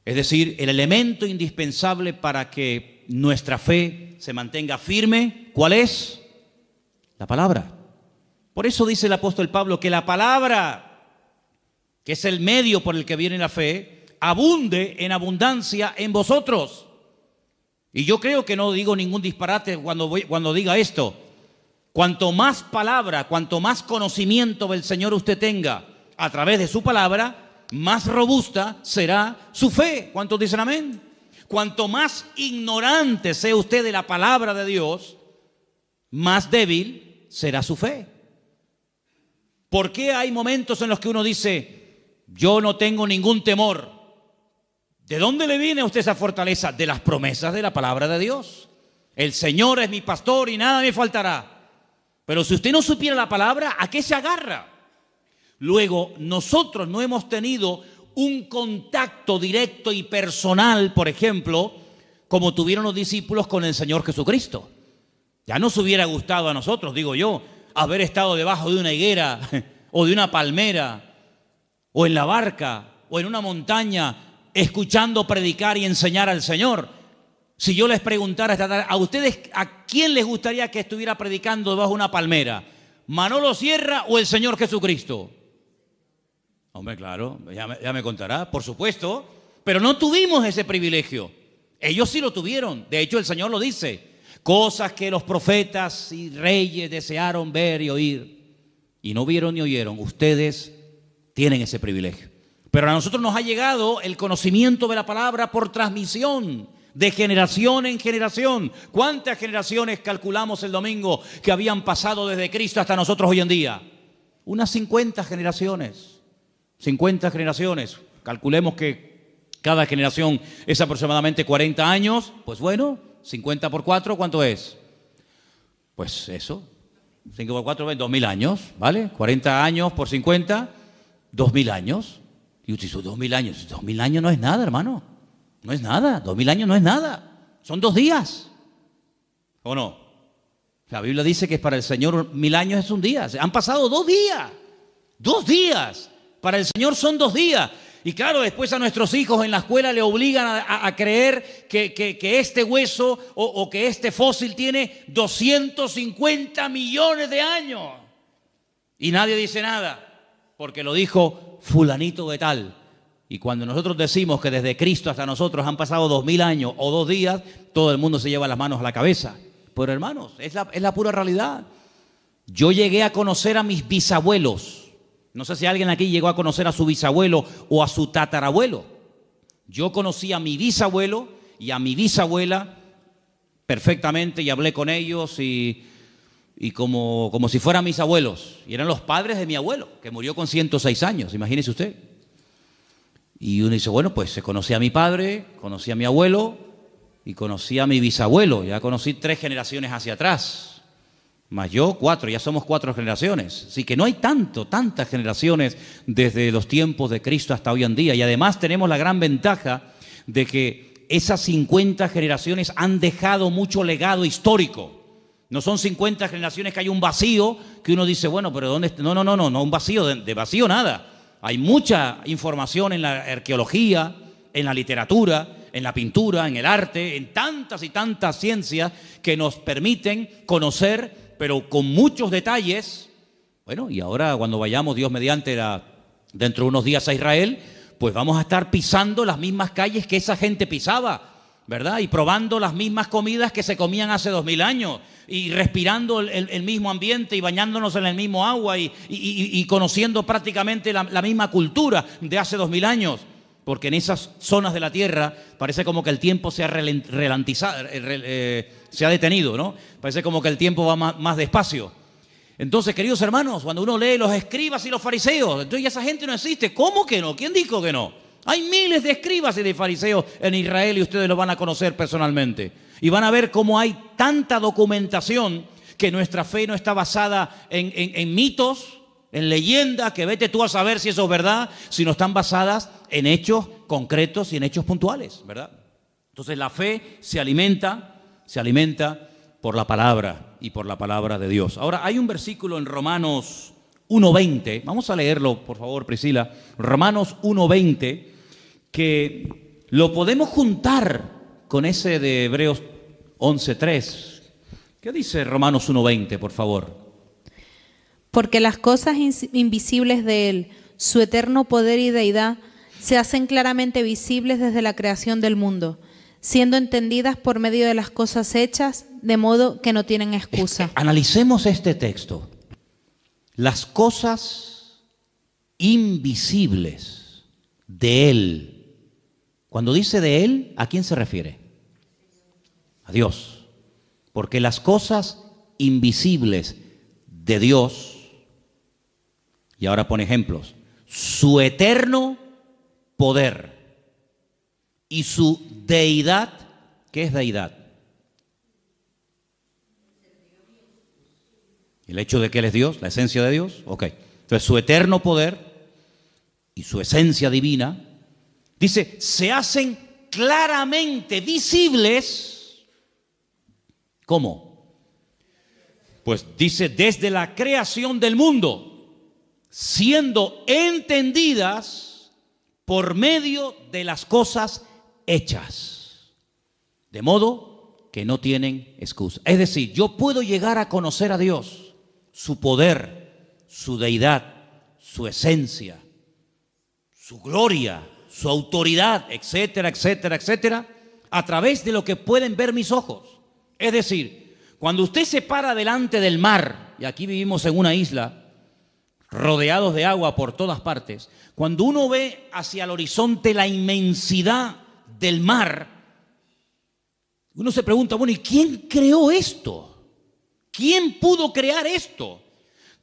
Es decir, el elemento indispensable para que nuestra fe se mantenga firme, ¿cuál es? La palabra. Por eso dice el apóstol Pablo que la palabra, que es el medio por el que viene la fe, abunde en abundancia en vosotros. Y yo creo que no digo ningún disparate cuando diga esto. Cuanto más palabra, cuanto más conocimiento del Señor usted tenga a través de su palabra, más robusta será su fe. ¿Cuántos dicen amén? Cuanto más ignorante sea usted de la palabra de Dios, más débil será su fe. ¿Por qué hay momentos en los que uno dice, yo no tengo ningún temor? ¿De dónde le viene a usted esa fortaleza? De las promesas de la palabra de Dios. El Señor es mi pastor y nada me faltará. Pero si usted no supiera la palabra, ¿a qué se agarra? Luego, nosotros no hemos tenido un contacto directo y personal, por ejemplo, como tuvieron los discípulos con el Señor Jesucristo. Ya nos hubiera gustado a nosotros, digo yo, haber estado debajo de una higuera o de una palmera o en la barca o en una montaña escuchando predicar y enseñar al Señor. Si yo les preguntara esta tarde, ¿a ustedes a quién les gustaría que estuviera predicando debajo de una palmera? ¿Manolo Sierra o el Señor Jesucristo? Hombre, claro, ya me contará, por supuesto, pero no tuvimos ese privilegio. Ellos sí lo tuvieron. De hecho, el Señor lo dice. Cosas que los profetas y reyes desearon ver y oír, y no vieron ni oyeron. Ustedes tienen ese privilegio. Pero a nosotros nos ha llegado el conocimiento de la palabra por transmisión, de generación en generación. ¿Cuántas generaciones calculamos el domingo que habían pasado desde Cristo hasta nosotros hoy en día? Unas 50 generaciones. 50 generaciones. Calculemos que cada generación es aproximadamente 40 años. Pues bueno, 50 por 4, ¿cuánto es? Pues eso. 5 por 4, 2000 años, ¿vale? 40 años por 50, 2000 años. Y usted dice, 2000 años. 2000 años no es nada, hermano. No es nada. 2000 años no es nada. Son 2 días. ¿O no? La Biblia dice que para el Señor 1000 años es un día. Han pasado 2 días. 2 días. Para el Señor son 2 días. Y claro, después a nuestros hijos en la escuela le obligan a creer que este hueso o que este fósil tiene 250 millones de años. Y nadie dice nada, porque lo dijo fulanito de tal. Y cuando nosotros decimos que desde Cristo hasta nosotros han pasado 2000 años o 2 días, todo el mundo se lleva las manos a la cabeza. Pero hermanos, es la pura realidad. Yo llegué a conocer a mis bisabuelos. No sé si alguien aquí llegó a conocer a su bisabuelo o a su tatarabuelo. Yo conocí a mi bisabuelo y a mi bisabuela perfectamente y hablé con ellos y como si fueran mis abuelos. Y eran los padres de mi abuelo, que murió con 106 años, imagínese usted. Y uno dice, bueno, pues conocí a mi padre, conocí a mi abuelo y conocí a mi bisabuelo. Ya conocí 3 generaciones hacia atrás. Más yo 4, ya somos 4 generaciones. Así que no hay tantas generaciones desde los tiempos de Cristo hasta hoy en día. Y además tenemos la gran ventaja de que esas 50 generaciones han dejado mucho legado histórico. No son 50 generaciones que hay un vacío que uno dice, bueno, pero ¿dónde está? No, un vacío, de vacío nada. Hay mucha información en la arqueología, en la literatura, en la pintura, en el arte, en tantas y tantas ciencias que nos permiten conocer, pero con muchos detalles. Bueno, y ahora cuando vayamos, Dios mediante, dentro de unos días a Israel, pues vamos a estar pisando las mismas calles que esa gente pisaba, ¿verdad? Y probando las mismas comidas que se comían hace 2000 años, y respirando el mismo ambiente y bañándonos en el mismo agua y conociendo prácticamente la misma cultura de hace 2000 años. Porque en esas zonas de la tierra parece como que el tiempo se ha detenido, ¿no? Parece como que el tiempo va más despacio. Entonces, queridos hermanos, cuando uno lee los escribas y los fariseos, entonces ya esa gente no existe. ¿Cómo que no? ¿Quién dijo que no? Hay miles de escribas y de fariseos en Israel y ustedes lo van a conocer personalmente. Y van a ver cómo hay tanta documentación que nuestra fe no está basada en mitos, en leyendas, que vete tú a saber si eso es verdad, sino están basadas en hechos concretos y en hechos puntuales, ¿verdad? Entonces la fe se alimenta por la palabra y por la palabra de Dios. Ahora, hay un versículo en Romanos 1:20, vamos a leerlo, por favor, Priscila, Romanos 1:20, que lo podemos juntar con ese de Hebreos 11:3. ¿Qué dice Romanos 1:20, por favor? Porque las cosas invisibles de Él, su eterno poder y deidad, se hacen claramente visibles desde la creación del mundo, siendo entendidas por medio de las cosas hechas, de modo que no tienen excusa. Analicemos este texto. Las cosas invisibles de Él. Cuando dice de Él, ¿a quién se refiere? A Dios. Porque las cosas invisibles de Dios, y ahora pone ejemplos, su eterno poder y su deidad. ¿Qué es deidad? El hecho de que Él es Dios, la esencia de Dios. Ok. Entonces su eterno poder y su esencia divina, dice, se hacen claramente visibles. ¿Cómo? Pues dice, desde la creación del mundo, siendo entendidas por medio de las cosas hechas, de modo que no tienen excusa. Es decir, yo puedo llegar a conocer a Dios, su poder, su deidad, su esencia, su gloria, su autoridad, etcétera, etcétera, etcétera, a través de lo que pueden ver mis ojos. Es decir, cuando usted se para delante del mar, y aquí vivimos en una isla, rodeados de agua por todas partes, cuando uno ve hacia el horizonte la inmensidad del mar, uno se pregunta, bueno, ¿y quién creó esto? ¿Quién pudo crear esto?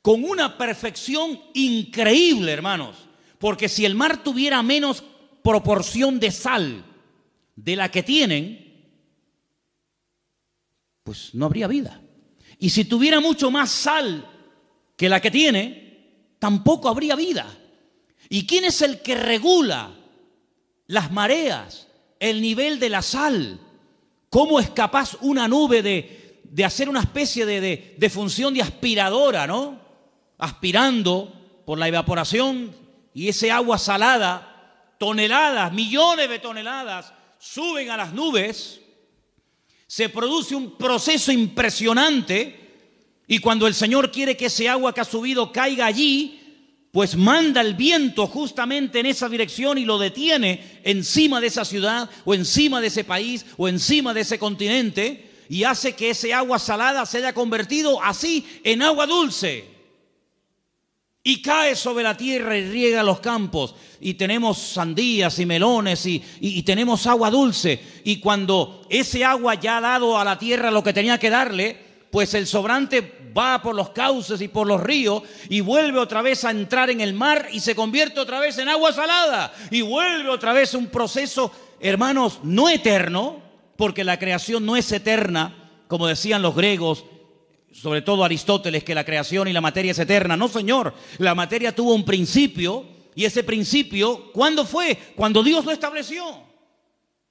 Con una perfección increíble, hermanos, porque si el mar tuviera menos proporción de sal de la que tienen, pues no habría vida. Y si tuviera mucho más sal que la que tiene, tampoco habría vida. ¿Y quién es el que regula las mareas, el nivel de la sal? ¿Cómo es capaz una nube de hacer una especie de función de aspiradora, ¿no? Aspirando por la evaporación y ese agua salada, toneladas, millones de toneladas, suben a las nubes. Se produce un proceso impresionante. Y cuando el Señor quiere que ese agua que ha subido caiga allí, pues manda el viento justamente en esa dirección y lo detiene encima de esa ciudad o encima de ese país o encima de ese continente y hace que ese agua salada se haya convertido así en agua dulce. Y cae sobre la tierra y riega los campos. Y tenemos sandías y melones y tenemos agua dulce. Y cuando ese agua ya ha dado a la tierra lo que tenía que darle, pues el sobrante va por los cauces y por los ríos y vuelve otra vez a entrar en el mar y se convierte otra vez en agua salada y vuelve otra vez un proceso, hermanos, no eterno, porque la creación no es eterna, como decían los griegos, sobre todo Aristóteles, que la creación y la materia es eterna. No, señor, la materia tuvo un principio y ese principio, ¿cuándo fue? Cuando Dios lo estableció.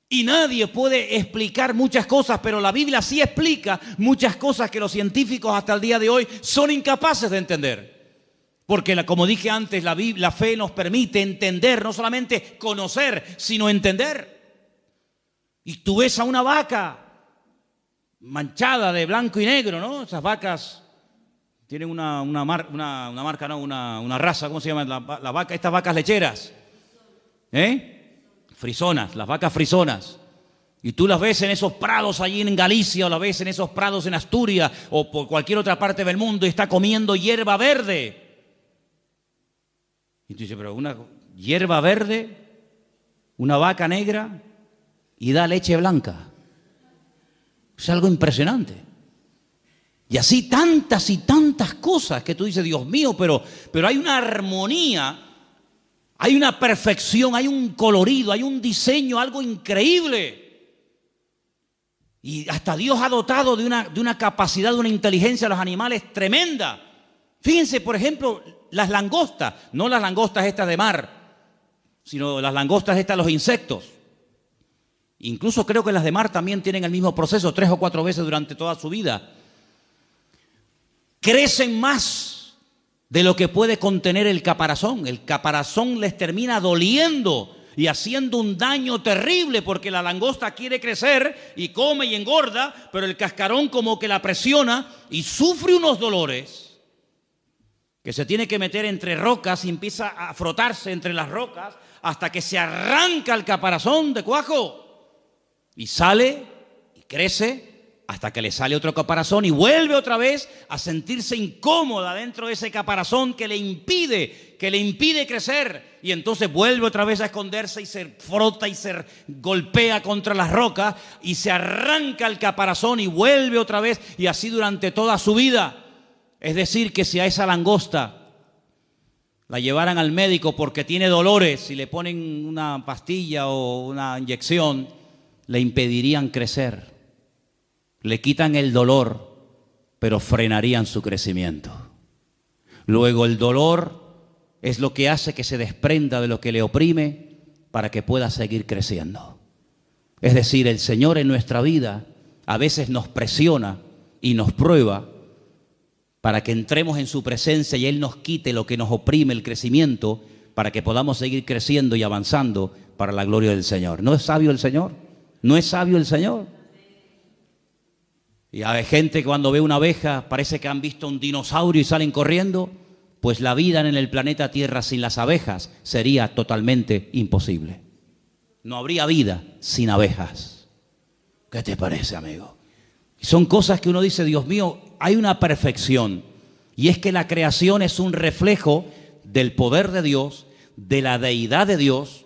Y nadie puede explicar muchas cosas, pero la Biblia sí explica muchas cosas que los científicos hasta el día de hoy son incapaces de entender. Porque, como dije antes, la fe nos permite entender, no solamente conocer, sino entender. Y tú ves a una vaca manchada de blanco y negro, ¿no? Esas vacas tienen una raza, ¿cómo se llama? La vaca, estas vacas lecheras. Frisonas, las vacas frisonas. Y tú las ves en esos prados allí en Galicia, o las ves en esos prados en Asturias, o por cualquier otra parte del mundo, y está comiendo hierba verde. Y tú dices, pero una hierba verde, una vaca negra, y da leche blanca. Es algo impresionante. Y así tantas y tantas cosas que tú dices, Dios mío, pero hay una armonía, hay una perfección, hay un colorido, hay un diseño, algo increíble. Y hasta Dios ha dotado de una capacidad, de una inteligencia a los animales tremenda. Fíjense, por ejemplo, las langostas, no las langostas estas de mar, sino las langostas estas, los insectos. Incluso creo que las de mar también tienen el mismo proceso 3 o 4 veces durante toda su vida. Crecen más de lo que puede contener el caparazón. El caparazón les termina doliendo y haciendo un daño terrible porque la langosta quiere crecer y come y engorda, pero el cascarón como que la presiona y sufre unos dolores que se tiene que meter entre rocas y empieza a frotarse entre las rocas hasta que se arranca el caparazón de cuajo. Y sale y crece hasta que le sale otro caparazón y vuelve otra vez a sentirse incómoda dentro de ese caparazón que le impide crecer. Y entonces vuelve otra vez a esconderse y se frota y se golpea contra las rocas y se arranca el caparazón y vuelve otra vez y así durante toda su vida. Es decir, que si a esa langosta la llevaran al médico porque tiene dolores y le ponen una pastilla o una inyección, le impedirían crecer, le quitan el dolor, pero frenarían su crecimiento. Luego el dolor es lo que hace que se desprenda de lo que le oprime para que pueda seguir creciendo. Es decir, el Señor en nuestra vida a veces nos presiona y nos prueba para que entremos en su presencia y Él nos quite lo que nos oprime el crecimiento para que podamos seguir creciendo y avanzando para la gloria del Señor. ¿No es sabio el Señor? ¿No es sabio el Señor? Y hay gente que cuando ve una abeja parece que han visto un dinosaurio y salen corriendo. Pues la vida en el planeta Tierra sin las abejas sería totalmente imposible. No habría vida sin abejas. ¿Qué te parece, amigo? Son cosas que uno dice, Dios mío, hay una perfección. Y es que la creación es un reflejo del poder de Dios, de la deidad de Dios.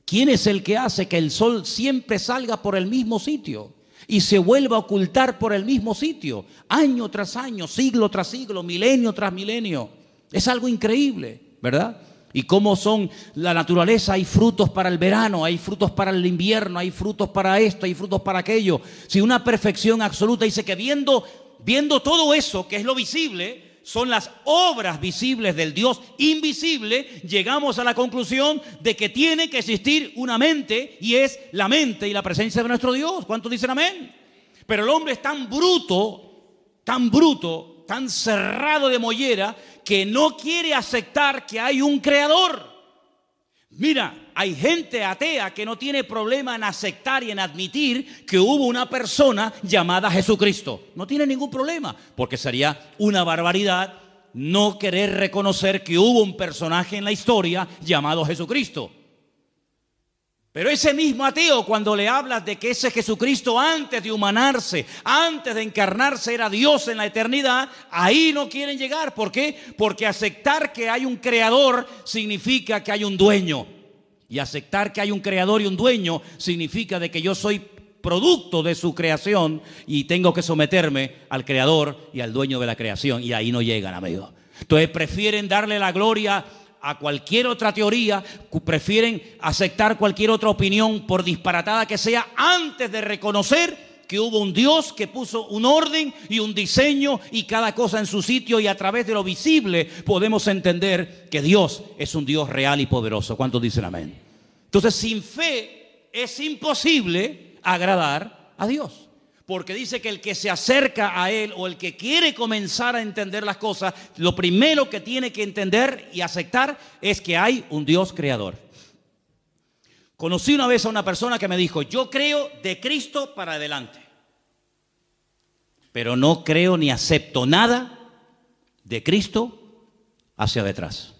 ¿Quién es el que hace que el sol siempre salga por el mismo sitio y se vuelva a ocultar por el mismo sitio, año tras año, siglo tras siglo, milenio tras milenio? Es algo increíble, ¿verdad? Y cómo son la naturaleza, hay frutos para el verano, hay frutos para el invierno, hay frutos para esto, hay frutos para aquello. Si una perfección absoluta, dice que viendo todo eso, que es lo visible, son las obras visibles del Dios invisible, llegamos a la conclusión de que tiene que existir una mente y es la mente y la presencia de nuestro Dios. ¿Cuántos dicen amén? Pero el hombre es tan bruto, tan cerrado de mollera que no quiere aceptar que hay un creador. Mira, hay gente atea que no tiene problema en aceptar y en admitir que hubo una persona llamada Jesucristo. No tiene ningún problema, porque sería una barbaridad no querer reconocer que hubo un personaje en la historia llamado Jesucristo. Pero ese mismo ateo, cuando le hablas de que ese Jesucristo antes de humanarse, antes de encarnarse, era Dios en la eternidad, ahí no quieren llegar. ¿Por qué? Porque aceptar que hay un creador significa que hay un dueño. Y aceptar que hay un creador y un dueño significa de que yo soy producto de su creación y tengo que someterme al creador y al dueño de la creación. Y ahí no llegan, amigos. Entonces prefieren darle la gloria a cualquier otra teoría, prefieren aceptar cualquier otra opinión, por disparatada que sea, antes de reconocer que hubo un Dios que puso un orden y un diseño y cada cosa en su sitio, y a través de lo visible podemos entender que Dios es un Dios real y poderoso. ¿Cuántos dicen amén? Entonces, sin fe es imposible agradar a Dios. Porque dice que el que se acerca a Él o el que quiere comenzar a entender las cosas, lo primero que tiene que entender y aceptar es que hay un Dios creador. Conocí una vez a una persona que me dijo: yo creo de Cristo para adelante, pero no creo ni acepto nada de Cristo hacia detrás.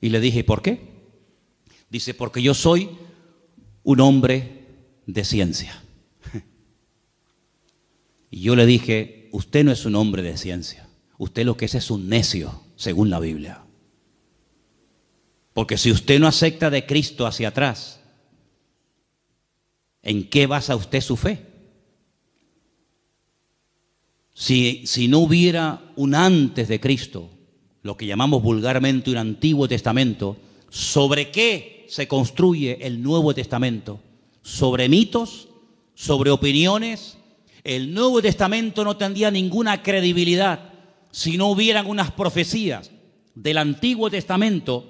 Y le dije: ¿por qué? Dice: porque yo soy un hombre de ciencia. Y yo le dije: usted no es un hombre de ciencia, usted lo que es un necio, según la Biblia. Porque si usted no acepta de Cristo hacia atrás, ¿en qué basa usted su fe? Si no hubiera un antes de Cristo, lo que llamamos vulgarmente un Antiguo Testamento, ¿sobre qué se construye el Nuevo Testamento? ¿Sobre mitos? ¿Sobre opiniones? El Nuevo Testamento no tendría ninguna credibilidad si no hubieran unas profecías del Antiguo Testamento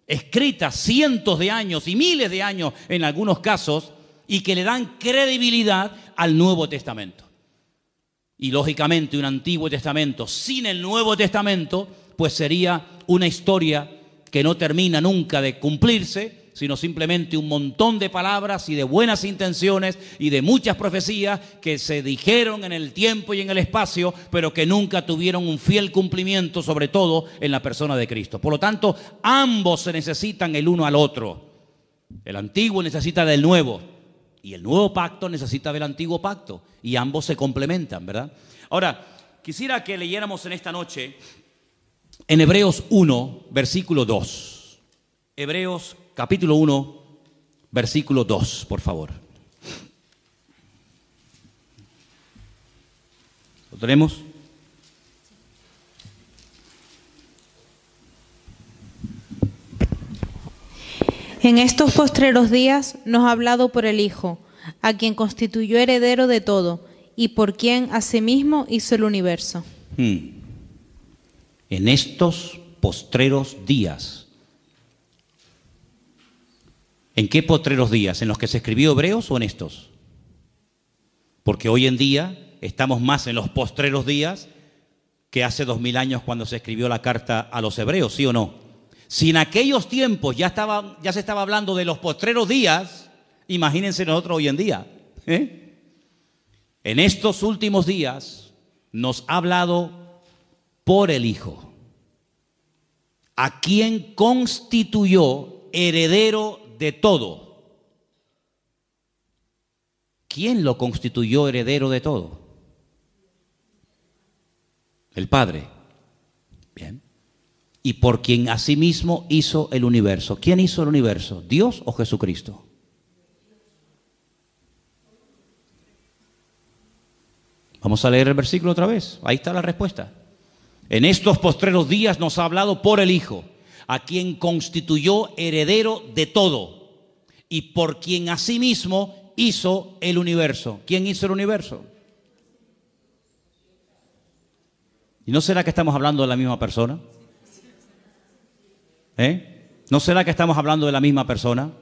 escritas cientos de años y miles de años en algunos casos, y que le dan credibilidad al Nuevo Testamento. Y lógicamente un Antiguo Testamento sin el Nuevo Testamento pues sería una historia que no termina nunca de cumplirse, sino simplemente un montón de palabras y de buenas intenciones y de muchas profecías que se dijeron en el tiempo y en el espacio, pero que nunca tuvieron un fiel cumplimiento, sobre todo en la persona de Cristo. Por lo tanto, ambos se necesitan el uno al otro. El antiguo necesita del nuevo y el nuevo pacto necesita del antiguo pacto, y ambos se complementan, ¿verdad? Ahora, quisiera que leyéramos en esta noche en Hebreos 1, versículo 2. Hebreos capítulo 1, versículo 2, por favor. ¿Lo tenemos? En estos postreros días nos ha hablado por el Hijo, a quien constituyó heredero de todo, y por quien asimismo hizo el universo. En estos postreros días. ¿En qué postreros días? ¿En los que se escribió Hebreos o en estos? Porque hoy en día estamos más en los postreros días que hace 2000 años cuando se escribió la carta a los hebreos, ¿sí o no? Si en aquellos tiempos ya se estaba hablando de los postreros días, imagínense nosotros hoy en día. En estos últimos días nos ha hablado por el Hijo, a quien constituyó heredero de todo. ¿Quién lo constituyó heredero de todo? El Padre. Bien. Y por quien asimismo hizo el universo. ¿Quién hizo el universo? ¿Dios o Jesucristo? Vamos a leer el versículo otra vez. Ahí está la respuesta. En estos postreros días nos ha hablado por el Hijo, a quien constituyó heredero de todo y por quien asimismo hizo el universo. ¿Quién hizo el universo? ¿Y no será que estamos hablando de la misma persona? ¿No será que estamos hablando de la misma persona?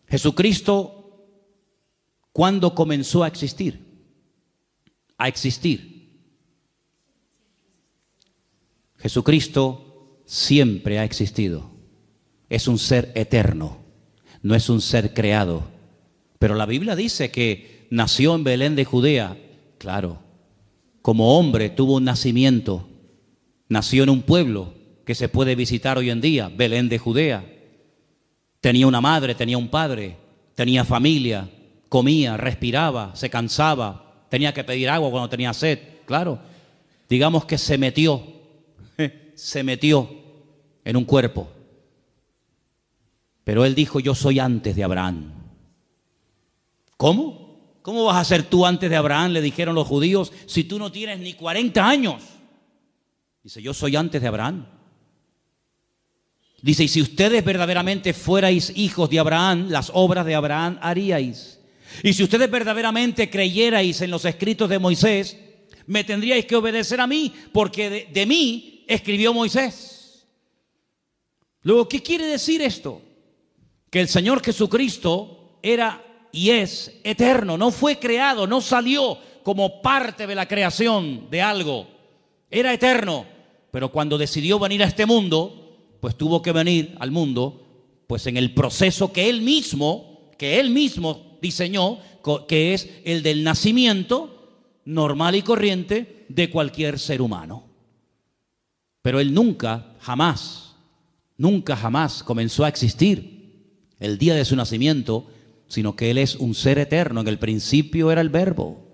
Jesucristo, ¿cuándo comenzó a existir? A existir. Jesucristo siempre ha existido. Es un ser eterno, no es un ser creado. Pero la Biblia dice que nació en Belén de Judea. Claro, como hombre tuvo un nacimiento. Nació en un pueblo que se puede visitar hoy en día, Belén de Judea. Tenía una madre, tenía un padre, tenía familia, comía, respiraba, se cansaba, tenía que pedir agua cuando tenía sed. Claro, digamos que se metió en un cuerpo. Pero él dijo: yo soy antes de Abraham. ¿Cómo? ¿Cómo vas a ser tú antes de Abraham? Le dijeron los judíos, si tú no tienes ni 40 años. Dice, yo soy antes de Abraham. Dice, y si ustedes verdaderamente fuerais hijos de Abraham, las obras de Abraham haríais. Y si ustedes verdaderamente creyerais en los escritos de Moisés, me tendríais que obedecer a mí, porque de mí escribió Moisés. Luego, ¿qué quiere decir esto? Que el Señor Jesucristo era y es eterno, no fue creado, no salió como parte de la creación de algo. Era eterno, pero cuando decidió venir a este mundo, pues tuvo que venir al mundo, pues en el proceso que él mismo diseñó, que es el del nacimiento normal y corriente de cualquier ser humano. Pero él nunca, jamás comenzó a existir el día de su nacimiento, sino que él es un ser eterno. En el principio era el Verbo,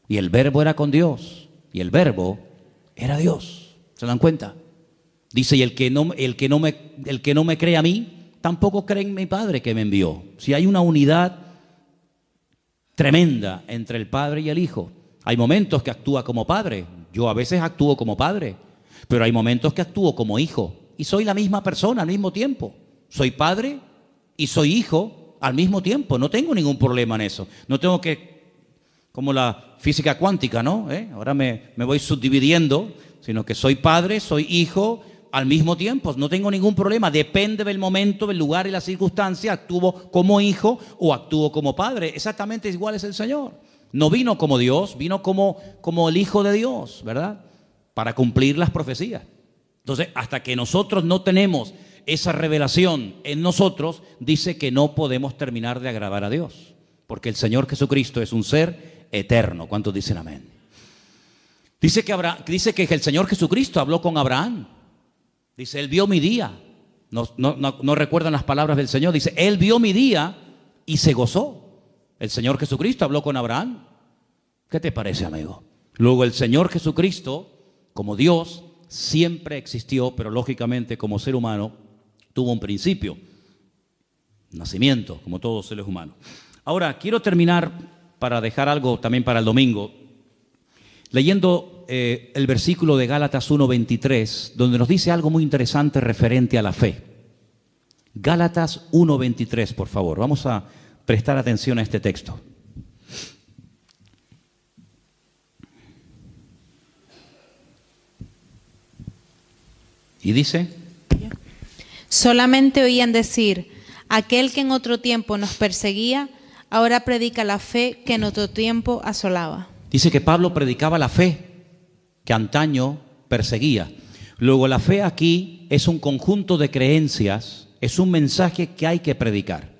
y el Verbo era con Dios, y el Verbo era Dios. ¿Se dan cuenta? Dice, y el que no me cree a mí, tampoco cree en mi Padre que me envió. Si hay una unidad tremenda entre el Padre y el Hijo. Hay momentos que actúa como Padre. Yo a veces actúo como Padre, pero hay momentos que actúo como Hijo. Y soy la misma persona al mismo tiempo. Soy Padre y soy Hijo al mismo tiempo. No tengo ningún problema en eso. No tengo que, como la física cuántica, ¿no? Ahora me voy subdividiendo, sino que soy Padre, soy Hijo al mismo tiempo. No tengo ningún problema. Depende del momento, del lugar y la circunstancia. Actúo como Hijo o actúo como Padre. Exactamente igual es el Señor. No vino como Dios, vino como el Hijo de Dios, ¿verdad? Para cumplir las profecías. Entonces, hasta que nosotros no tenemos esa revelación en nosotros, dice que no podemos terminar de agradar a Dios. Porque el Señor Jesucristo es un ser eterno. ¿Cuántos dicen amén? Dice que el Señor Jesucristo habló con Abraham. Dice, Él vio mi día. No recuerdan las palabras del Señor. Dice, Él vio mi día y se gozó. El Señor Jesucristo habló con Abraham. ¿Qué te parece, amigo? Luego el Señor Jesucristo, como Dios, siempre existió, pero lógicamente como ser humano tuvo un principio, nacimiento, como todos los seres humanos. Ahora, quiero terminar para dejar algo también para el domingo, leyendo el versículo de Gálatas 1:23, donde nos dice algo muy interesante referente a la fe. Gálatas 1:23, por favor. Vamos a prestar atención a este texto. Y dice: solamente oían decir, aquel que en otro tiempo nos perseguía, ahora predica la fe que en otro tiempo asolaba. Dice que Pablo predicaba la fe que antaño perseguía. Luego, la fe aquí es un conjunto de creencias, es un mensaje que hay que predicar.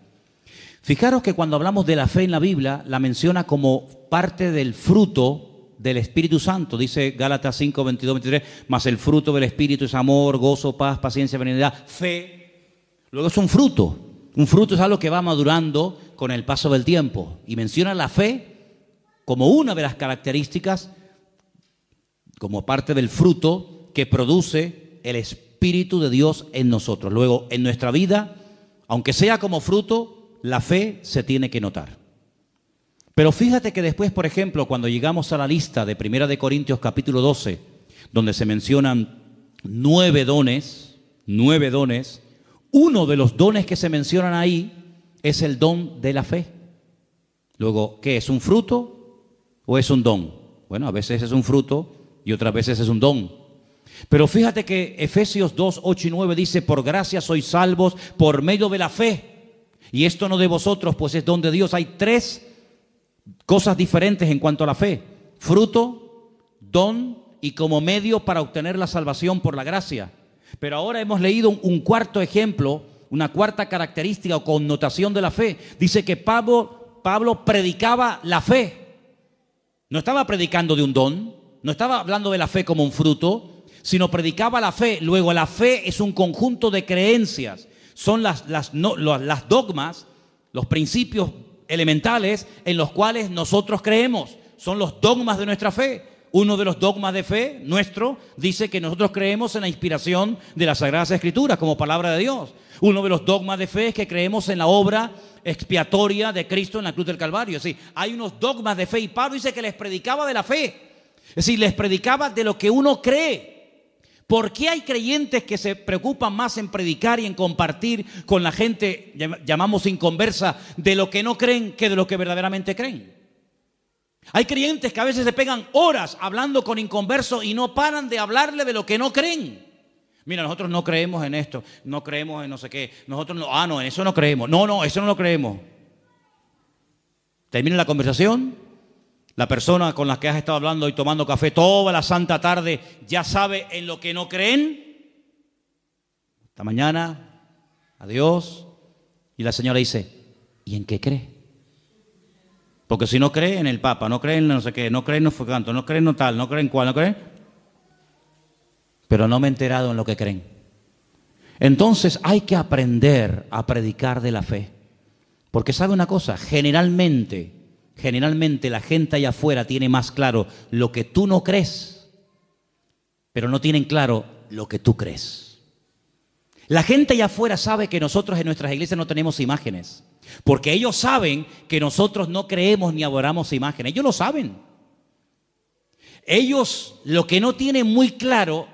Fijaros que cuando hablamos de la fe en la Biblia, la menciona como parte del fruto del Espíritu Santo. Dice Gálatas 5, 22, 23, mas el fruto del Espíritu es amor, gozo, paz, paciencia, benignidad, fe. Luego es un fruto. Un fruto es algo que va madurando con el paso del tiempo. Y menciona la fe como una de las características, como parte del fruto que produce el Espíritu de Dios en nosotros. Luego, en nuestra vida, aunque sea como fruto, la fe se tiene que notar. Pero fíjate que después, por ejemplo, cuando llegamos a la lista de 1 Corintios capítulo 12, donde se mencionan 9 dones, uno de los dones que se mencionan ahí es el don de la fe. Luego, ¿qué es? ¿Un fruto o es un don? Bueno, a veces es un fruto y otras veces es un don. Pero fíjate que Efesios 2, 8 y 9 dice, por gracia sois salvos por medio de la fe. Y esto no de vosotros, pues es don de Dios. Hay 3 cosas diferentes en cuanto a la fe: fruto, don y como medio para obtener la salvación por la gracia. Pero ahora hemos leído un cuarto ejemplo, una cuarta característica o connotación de la fe. Dice que Pablo predicaba la fe. No estaba predicando de un don, no estaba hablando de la fe como un fruto, sino predicaba la fe. Luego, la fe es un conjunto de creencias. Son las dogmas, los principios elementales en los cuales nosotros creemos. Son los dogmas de nuestra fe. Uno de los dogmas de fe nuestro dice que nosotros creemos en la inspiración de las Sagradas Escrituras como palabra de Dios. Uno de los dogmas de fe es que creemos en la obra expiatoria de Cristo en la cruz del Calvario. Es decir, hay unos dogmas de fe y Pablo dice que les predicaba de la fe. Es decir, les predicaba de lo que uno cree. ¿Por qué hay creyentes que se preocupan más en predicar y en compartir con la gente, llamamos inconversa, de lo que no creen que de lo que verdaderamente creen? Hay creyentes que a veces se pegan horas hablando con inconversos y no paran de hablarle de lo que no creen. Mira, nosotros no creemos en esto, no creemos en no sé qué, nosotros no, no, en eso no creemos, no, eso no lo creemos. Termina la conversación, la persona con la que has estado hablando y tomando café toda la santa tarde ya sabe en lo que no creen. Hasta mañana, adiós. Y la señora dice, ¿y en qué cree? Porque si no cree en el Papa, no cree en no sé qué, no cree en no fue canto, no cree en no tal, no cree en cuál, no cree. Pero no me he enterado en lo que creen. Entonces hay que aprender a predicar de la fe. Porque sabe una cosa, generalmente la gente allá afuera tiene más claro lo que tú no crees, pero no tienen claro lo que tú crees. La gente allá afuera sabe que nosotros en nuestras iglesias no tenemos imágenes, porque ellos saben que nosotros no creemos ni adoramos imágenes. Ellos lo saben. Ellos lo que no tienen muy claro,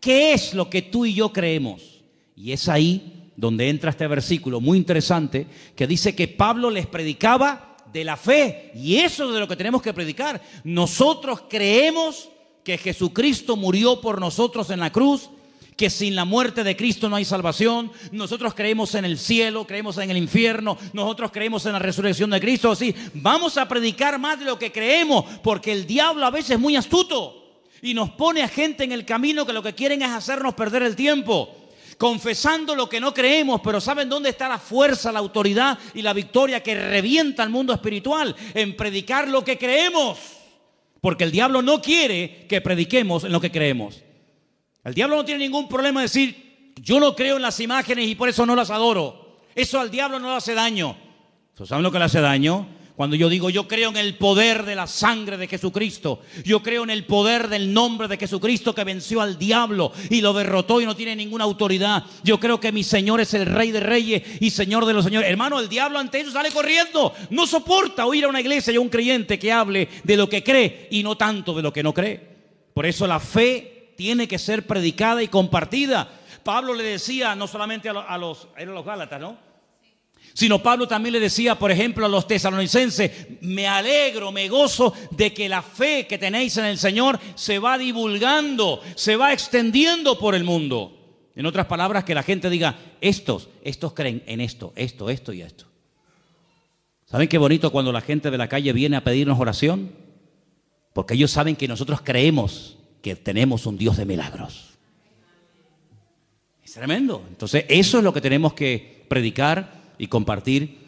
¿qué es lo que tú y yo creemos? Y es ahí donde entra este versículo muy interesante que dice que Pablo les predicaba de la fe, y eso es de lo que tenemos que predicar. Nosotros creemos que Jesucristo murió por nosotros en la cruz, que sin la muerte de Cristo no hay salvación. Nosotros creemos en el cielo, creemos en el infierno, nosotros creemos en la resurrección de Cristo. Así, vamos a predicar más de lo que creemos, porque el diablo a veces es muy astuto y nos pone a gente en el camino que lo que quieren es hacernos perder el tiempo, confesando lo que no creemos. Pero ¿saben dónde está la fuerza, la autoridad y la victoria que revienta el mundo espiritual? En predicar lo que creemos. Porque el diablo no quiere que prediquemos en lo que creemos. El diablo no tiene ningún problema en decir, yo no creo en las imágenes y por eso no las adoro. Eso al diablo no le hace daño. ¿Saben lo que le hace daño? Cuando yo digo, yo creo en el poder de la sangre de Jesucristo, yo creo en el poder del nombre de Jesucristo que venció al diablo y lo derrotó y no tiene ninguna autoridad. Yo creo que mi Señor es el Rey de Reyes y Señor de los Señores. Hermano, el diablo ante eso sale corriendo. No soporta oír a una iglesia y a un creyente que hable de lo que cree y no tanto de lo que no cree. Por eso la fe tiene que ser predicada y compartida. Pablo le decía no solamente a los Gálatas, ¿no? Sino Pablo también le decía, por ejemplo, a los tesalonicenses, me alegro, me gozo de que la fe que tenéis en el Señor se va divulgando, se va extendiendo por el mundo. En otras palabras, que la gente diga, estos creen en esto y esto. ¿Saben qué bonito cuando la gente de la calle viene a pedirnos oración? Porque ellos saben que nosotros creemos que tenemos un Dios de milagros. Es tremendo. Entonces, eso es lo que tenemos que predicar y compartir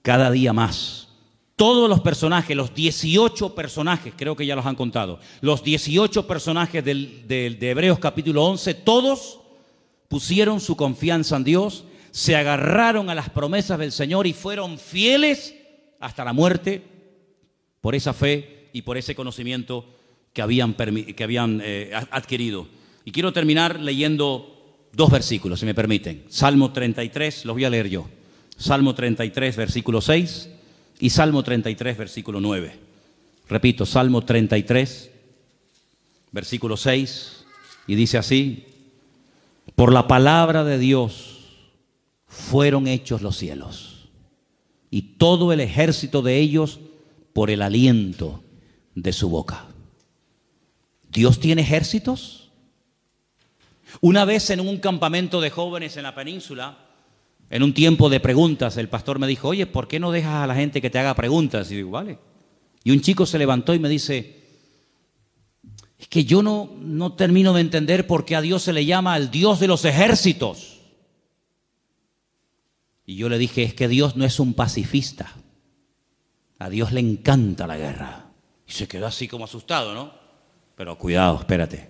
cada día más. Todos los personajes, los 18 personajes, creo que ya los han contado, los 18 personajes de Hebreos capítulo 11, todos pusieron su confianza en Dios, se agarraron a las promesas del Señor y fueron fieles hasta la muerte por esa fe y por ese conocimiento que habían adquirido. Y quiero terminar leyendo 2 versículos, si me permiten. Salmo 33, los voy a leer yo. Salmo 33, versículo 6 y Salmo 33, versículo 9. Repito, Salmo 33, versículo 6, y dice así: por la palabra de Dios fueron hechos los cielos, y todo el ejército de ellos por el aliento de su boca. ¿Dios tiene ejércitos? Una vez en un campamento de jóvenes en la península, en un tiempo de preguntas, el pastor me dijo, oye, ¿por qué no dejas a la gente que te haga preguntas? Y digo, vale. Y un chico se levantó y me dice, es que yo no termino de entender por qué a Dios se le llama el Dios de los ejércitos. Y yo le dije, es que Dios no es un pacifista. A Dios le encanta la guerra. Y se quedó así como asustado, ¿no? Pero cuidado, espérate.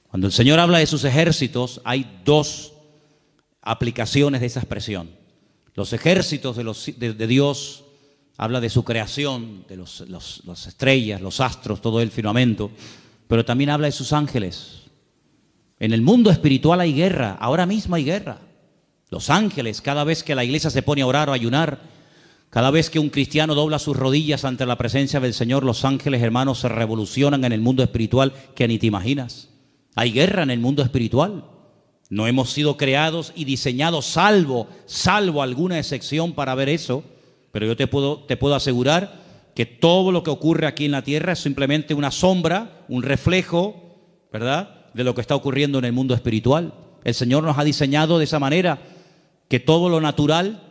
Cuando el Señor habla de sus ejércitos, hay 2 aplicaciones de esa expresión. Los ejércitos de Dios habla de su creación, de las estrellas, los astros, todo el firmamento, pero también habla de sus ángeles. En el mundo espiritual hay guerra, ahora mismo hay guerra. Los ángeles, cada vez que la iglesia se pone a orar o a ayunar, cada vez que un cristiano dobla sus rodillas ante la presencia del Señor, los ángeles, hermanos, se revolucionan en el mundo espiritual que ni te imaginas. Hay guerra en el mundo espiritual. No hemos sido creados y diseñados, salvo alguna excepción para ver eso, pero yo te puedo asegurar que todo lo que ocurre aquí en la tierra es simplemente una sombra, un reflejo, ¿verdad?, de lo que está ocurriendo en el mundo espiritual. El Señor nos ha diseñado de esa manera que todo lo natural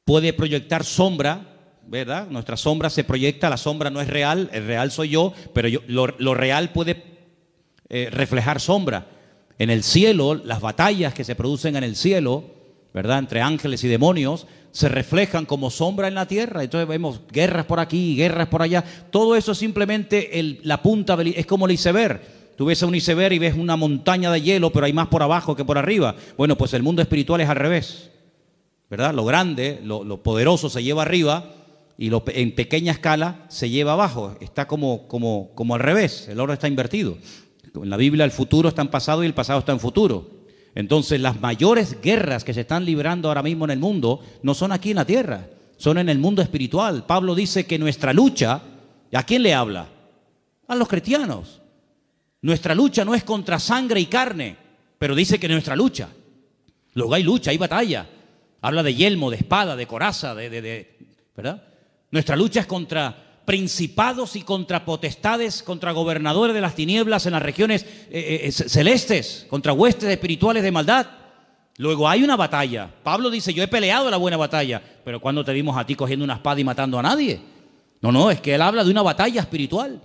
puede proyectar sombra, ¿verdad? Nuestra sombra se proyecta, la sombra no es real, el real soy yo, pero lo real puede reflejar sombra. En el cielo, las batallas que se producen en el cielo, ¿verdad?, entre ángeles y demonios, se reflejan como sombra en la tierra. Entonces vemos guerras por aquí, guerras por allá. Todo eso es simplemente la punta, es como el iceberg. Tú ves a un iceberg y ves una montaña de hielo, pero hay más por abajo que por arriba. Bueno, pues el mundo espiritual es al revés, ¿verdad? Lo grande, lo poderoso se lleva arriba y en pequeña escala se lleva abajo. Está como al revés, el orden está invertido. En la Biblia el futuro está en pasado y el pasado está en futuro. Entonces las mayores guerras que se están librando ahora mismo en el mundo no son aquí en la tierra, son en el mundo espiritual. Pablo dice que nuestra lucha, ¿a quién le habla? A los cristianos. Nuestra lucha no es contra sangre y carne, pero dice que nuestra lucha. Luego hay lucha, hay batalla. Habla de yelmo, de espada, de coraza, ¿verdad? Nuestra lucha es contra principados y contra potestades, contra gobernadores de las tinieblas en las regiones celestes, contra huestes espirituales de maldad. Luego hay una batalla. Pablo dice, yo he peleado la buena batalla, pero ¿cuándo te vimos a ti cogiendo una espada y matando a nadie? No, es que él habla de una batalla espiritual.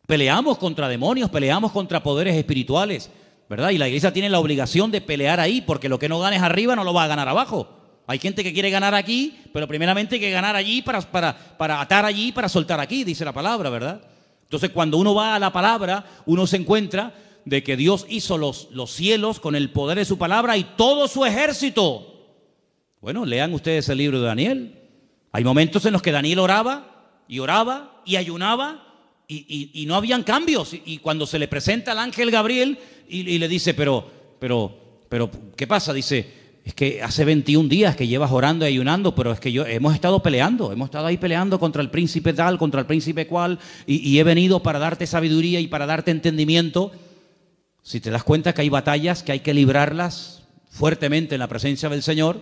Peleamos contra demonios, peleamos contra poderes espirituales, ¿verdad? Y la iglesia tiene la obligación de pelear ahí, porque lo que no ganes arriba no lo va a ganar abajo. Hay gente que quiere ganar aquí, pero primeramente hay que ganar allí para atar allí, para soltar aquí, dice la palabra, ¿verdad? Entonces, cuando uno va a la palabra, uno se encuentra de que Dios hizo los cielos con el poder de su palabra y todo su ejército. Bueno, lean ustedes el libro de Daniel. Hay momentos en los que Daniel oraba y ayunaba y no habían cambios. Y cuando se le presenta al ángel Gabriel y le dice, pero, ¿qué pasa? Dice, es que hace 21 días que llevas orando y ayunando, pero es que hemos estado peleando, hemos estado ahí peleando contra el príncipe tal, contra el príncipe cual, y he venido para darte sabiduría y para darte entendimiento. Si te das cuenta que hay batallas que hay que librarlas fuertemente en la presencia del Señor,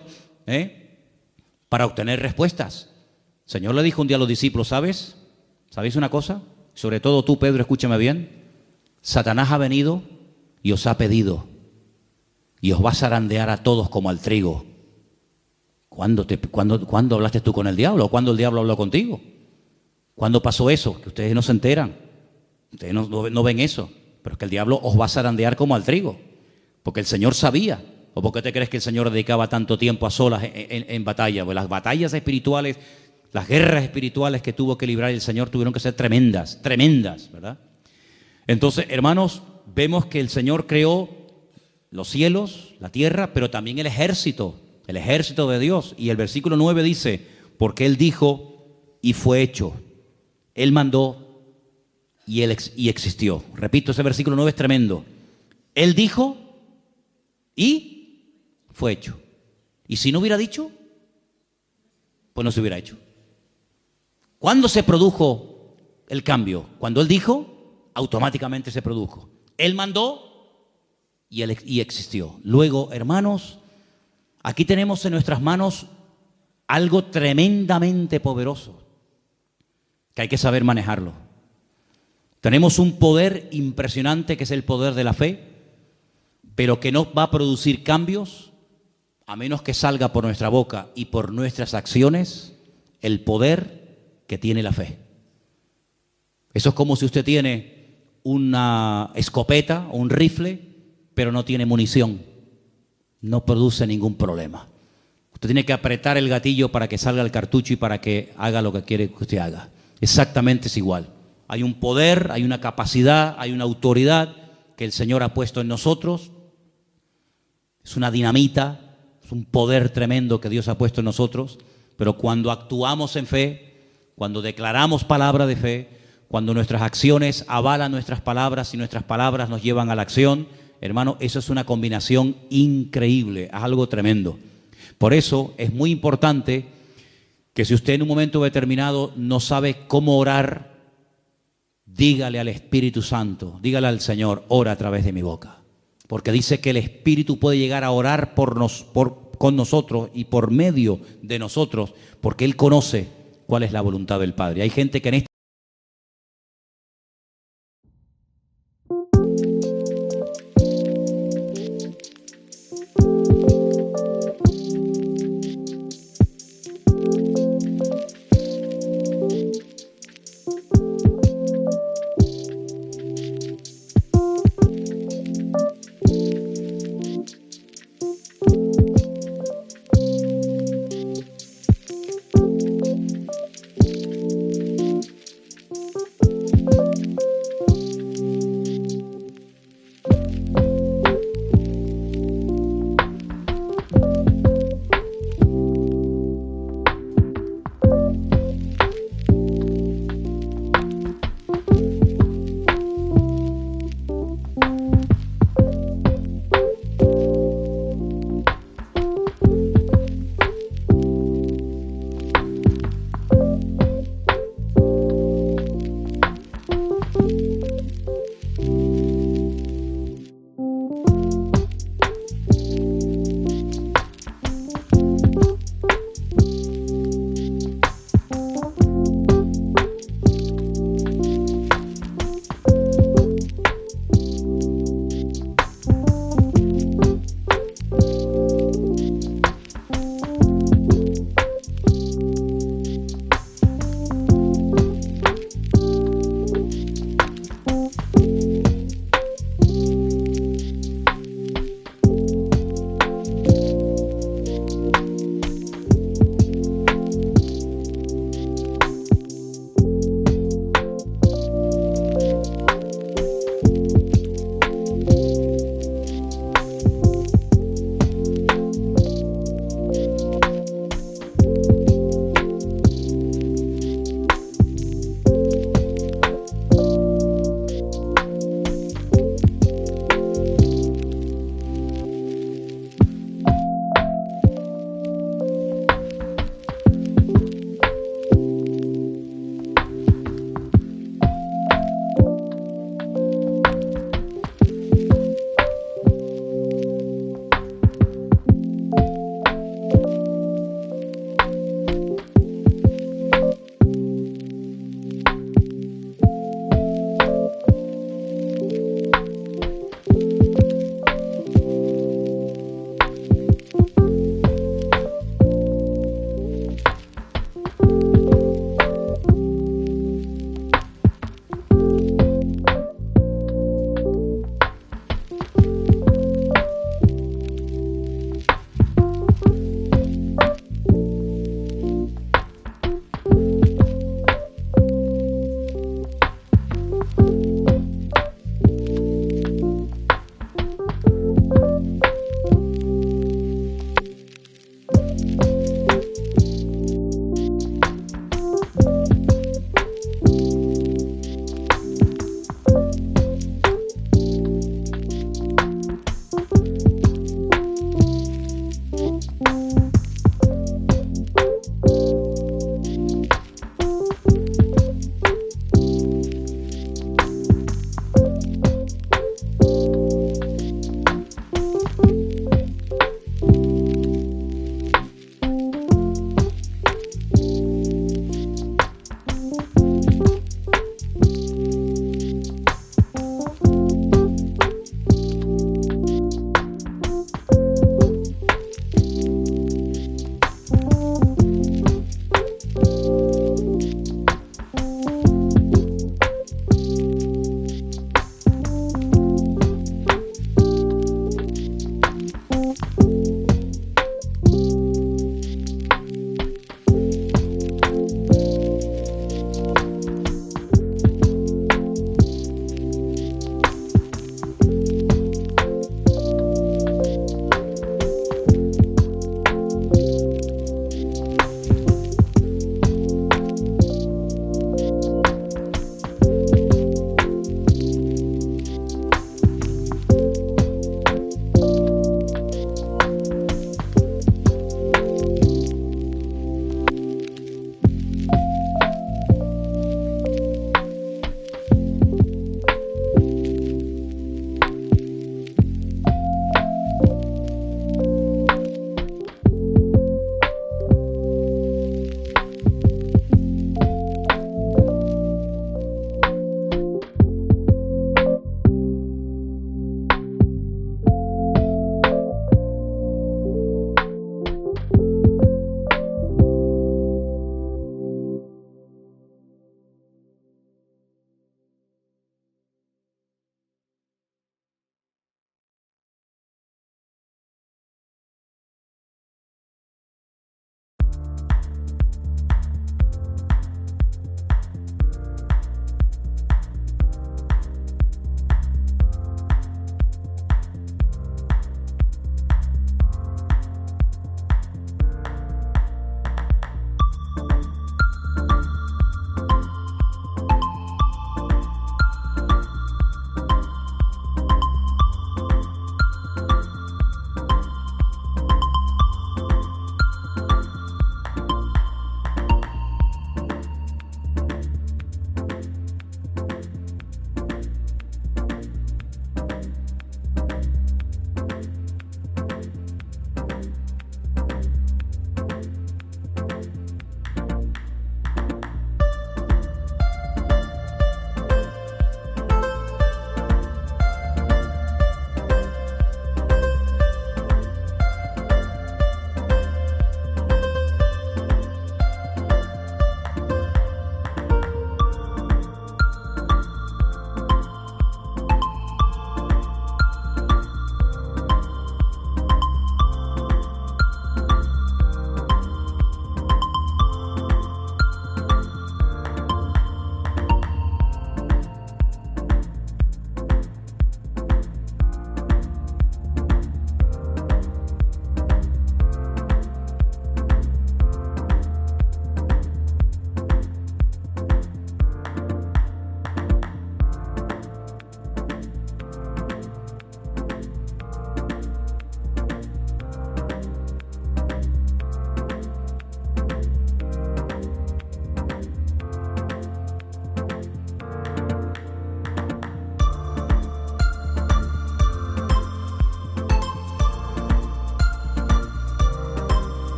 para obtener respuestas. El Señor le dijo un día a los discípulos, ¿sabéis una cosa? Sobre todo tú, Pedro, escúchame bien. Satanás ha venido y os ha pedido y os va a zarandear a todos como al trigo. ¿Cuándo hablaste tú con el diablo? ¿O cuándo el diablo habló contigo? ¿Cuándo pasó eso? Que ustedes no se enteran. Ustedes no ven eso. Pero es que el diablo os va a zarandear como al trigo. Porque el Señor sabía. ¿O por qué te crees que el Señor dedicaba tanto tiempo a solas en batalla? Pues las batallas espirituales, las guerras espirituales que tuvo que librar el Señor tuvieron que ser tremendas, ¿verdad? Entonces, hermanos, vemos que el Señor creó los cielos, la tierra, pero también el ejército de Dios. Y el versículo 9 dice, porque Él dijo y fue hecho. Él mandó y existió. Repito, ese versículo 9 es tremendo. Él dijo y fue hecho. Y si no hubiera dicho, pues no se hubiera hecho. ¿Cuándo se produjo el cambio? Cuando Él dijo, automáticamente se produjo. Él mandó y existió. Luego, hermanos, aquí tenemos en nuestras manos algo tremendamente poderoso que hay que saber manejarlo. Tenemos un poder impresionante que es el poder de la fe, pero que no va a producir cambios a menos que salga por nuestra boca y por nuestras acciones el poder que tiene la fe. Eso es como si usted tiene una escopeta o un rifle, pero no tiene munición. No produce ningún problema. Usted tiene que apretar el gatillo para que salga el cartucho y para que haga lo que quiere que usted haga. Exactamente es igual. Hay un poder, hay una capacidad, hay una autoridad que el Señor ha puesto en nosotros. Es una dinamita, es un poder tremendo que Dios ha puesto en nosotros, Pero cuando actuamos en fe, cuando declaramos palabra de fe, cuando nuestras acciones avalan nuestras palabras y nuestras palabras nos llevan a la acción, hermano, eso es una combinación increíble, es algo tremendo. Por eso es muy importante que si usted en un momento determinado no sabe cómo orar, dígale al Espíritu Santo, dígale al Señor, ora a través de mi boca. Porque dice que el Espíritu puede llegar a orar con nosotros y por medio de nosotros, porque Él conoce cuál es la voluntad del Padre. Hay gente que en este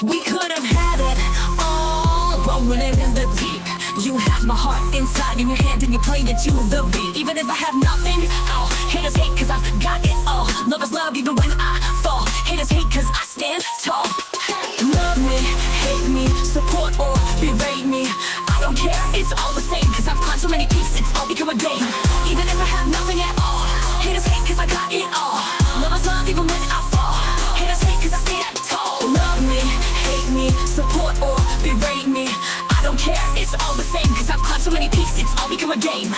We could have had it all, rolling it in the deep. You have my heart inside in your hand and you played it to the beat. Even if I have nothing, oh, haters hate cause I've got it all. Lovers love even when I fall. Haters hate cause I stand tall. Love me, hate me, support or berate me, I don't care, it's all the same. Cause I've climbed so many peaks, it's all become a game. Even if I have nothing at all, haters hate cause I got it all. Lovers love even when I fall. Haters hate cause I stand tall. Love me, hate me, support or berate me, I don't care, it's all the same. Cause I've climbed so many peaks, it's all become a game.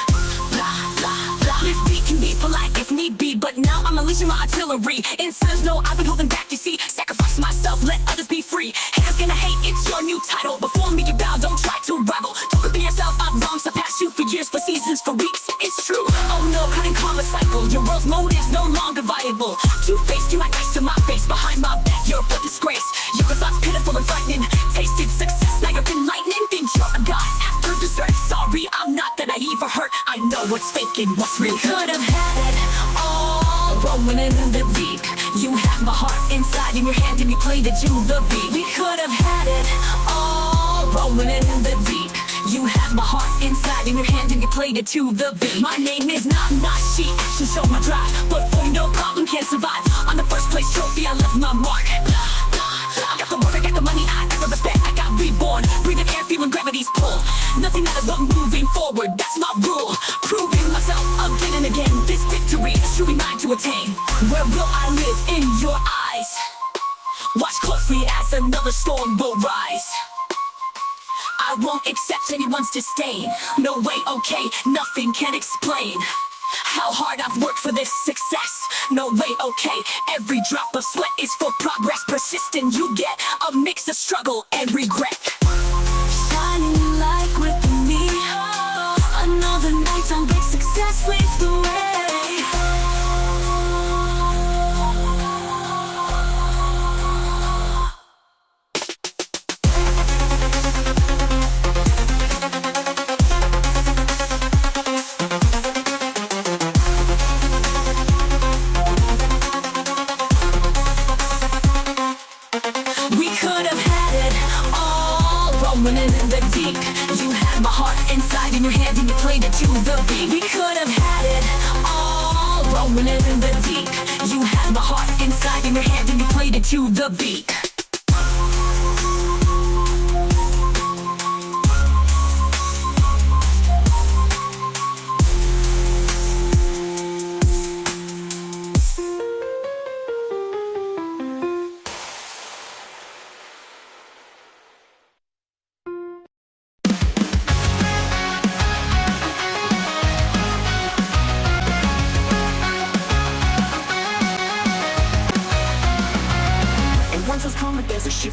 Blah, blah, blah. This beat can be polite if need be, but now I'm unleashing my artillery. And says no, I've been holding back, you see. Sacrifice myself, let others be free. Haters gonna hate, it's your new title. Before me you bow, don't try to rival. Don't compare yourself, I've wrong, surpassed you for years, for seasons, for weeks. It's true, oh no, cutting karma cycle. Your world's motive's no longer viable. Two-faced, you act nice to my face. Behind my back, you're a disgrace. Your thoughts pitiful and frightening. Tasted success, now you're enlightening. Think you're a god after dessert. Sorry, I'm not that naive or hurt. I know what's fake and what's real. Could have had it all, rolling it in the deep. You had my heart inside in your hand and you played it to the beat. We could have had it all, rolling it in the deep. You had my heart inside in your hand and you played it to the beat. My name is not she, action show my drive. But for no problem can't survive. On the first place trophy I left my mark. I got the work, I got the money, I got the respect, I got reborn. Breathing air, feeling gravity's pull. Nothing matters but moving forward, that's my rule. Proving myself again and again. This victory is truly mine to attain. Where will I live in your eyes? Watch closely as another storm will rise. I won't accept anyone's disdain. No way, okay, nothing can explain how hard I've worked for this success. No way, okay, every drop of sweat is for progress. Persistent, you get a mix of struggle and regret. Shining like with me, another night on big success leads the way. We could have had it all, rolling it in the deep. You had my heart inside in your hand and you played it to the beat. We could have had it all, rolling it in the deep. You had my heart inside in your hand and you played it to the beat.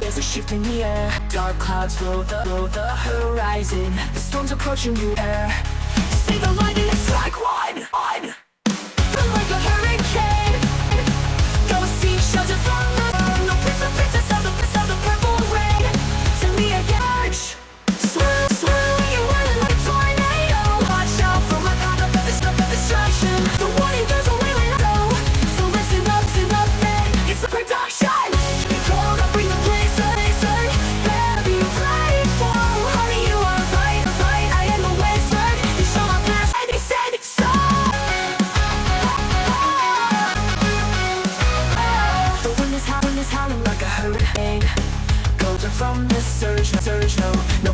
There's a shift in the air. Dark clouds fill the horizon. The storm's approaching you air. See the lightning strike one. Feel like a hurricane. Go seek shelter from the storm. No princess of the purple rain. To me again. Swirl, you whirling like a tornado. Watch out for my path of destruction. The warning goes away when I go. So listen up, man. It's the production. From this surge, no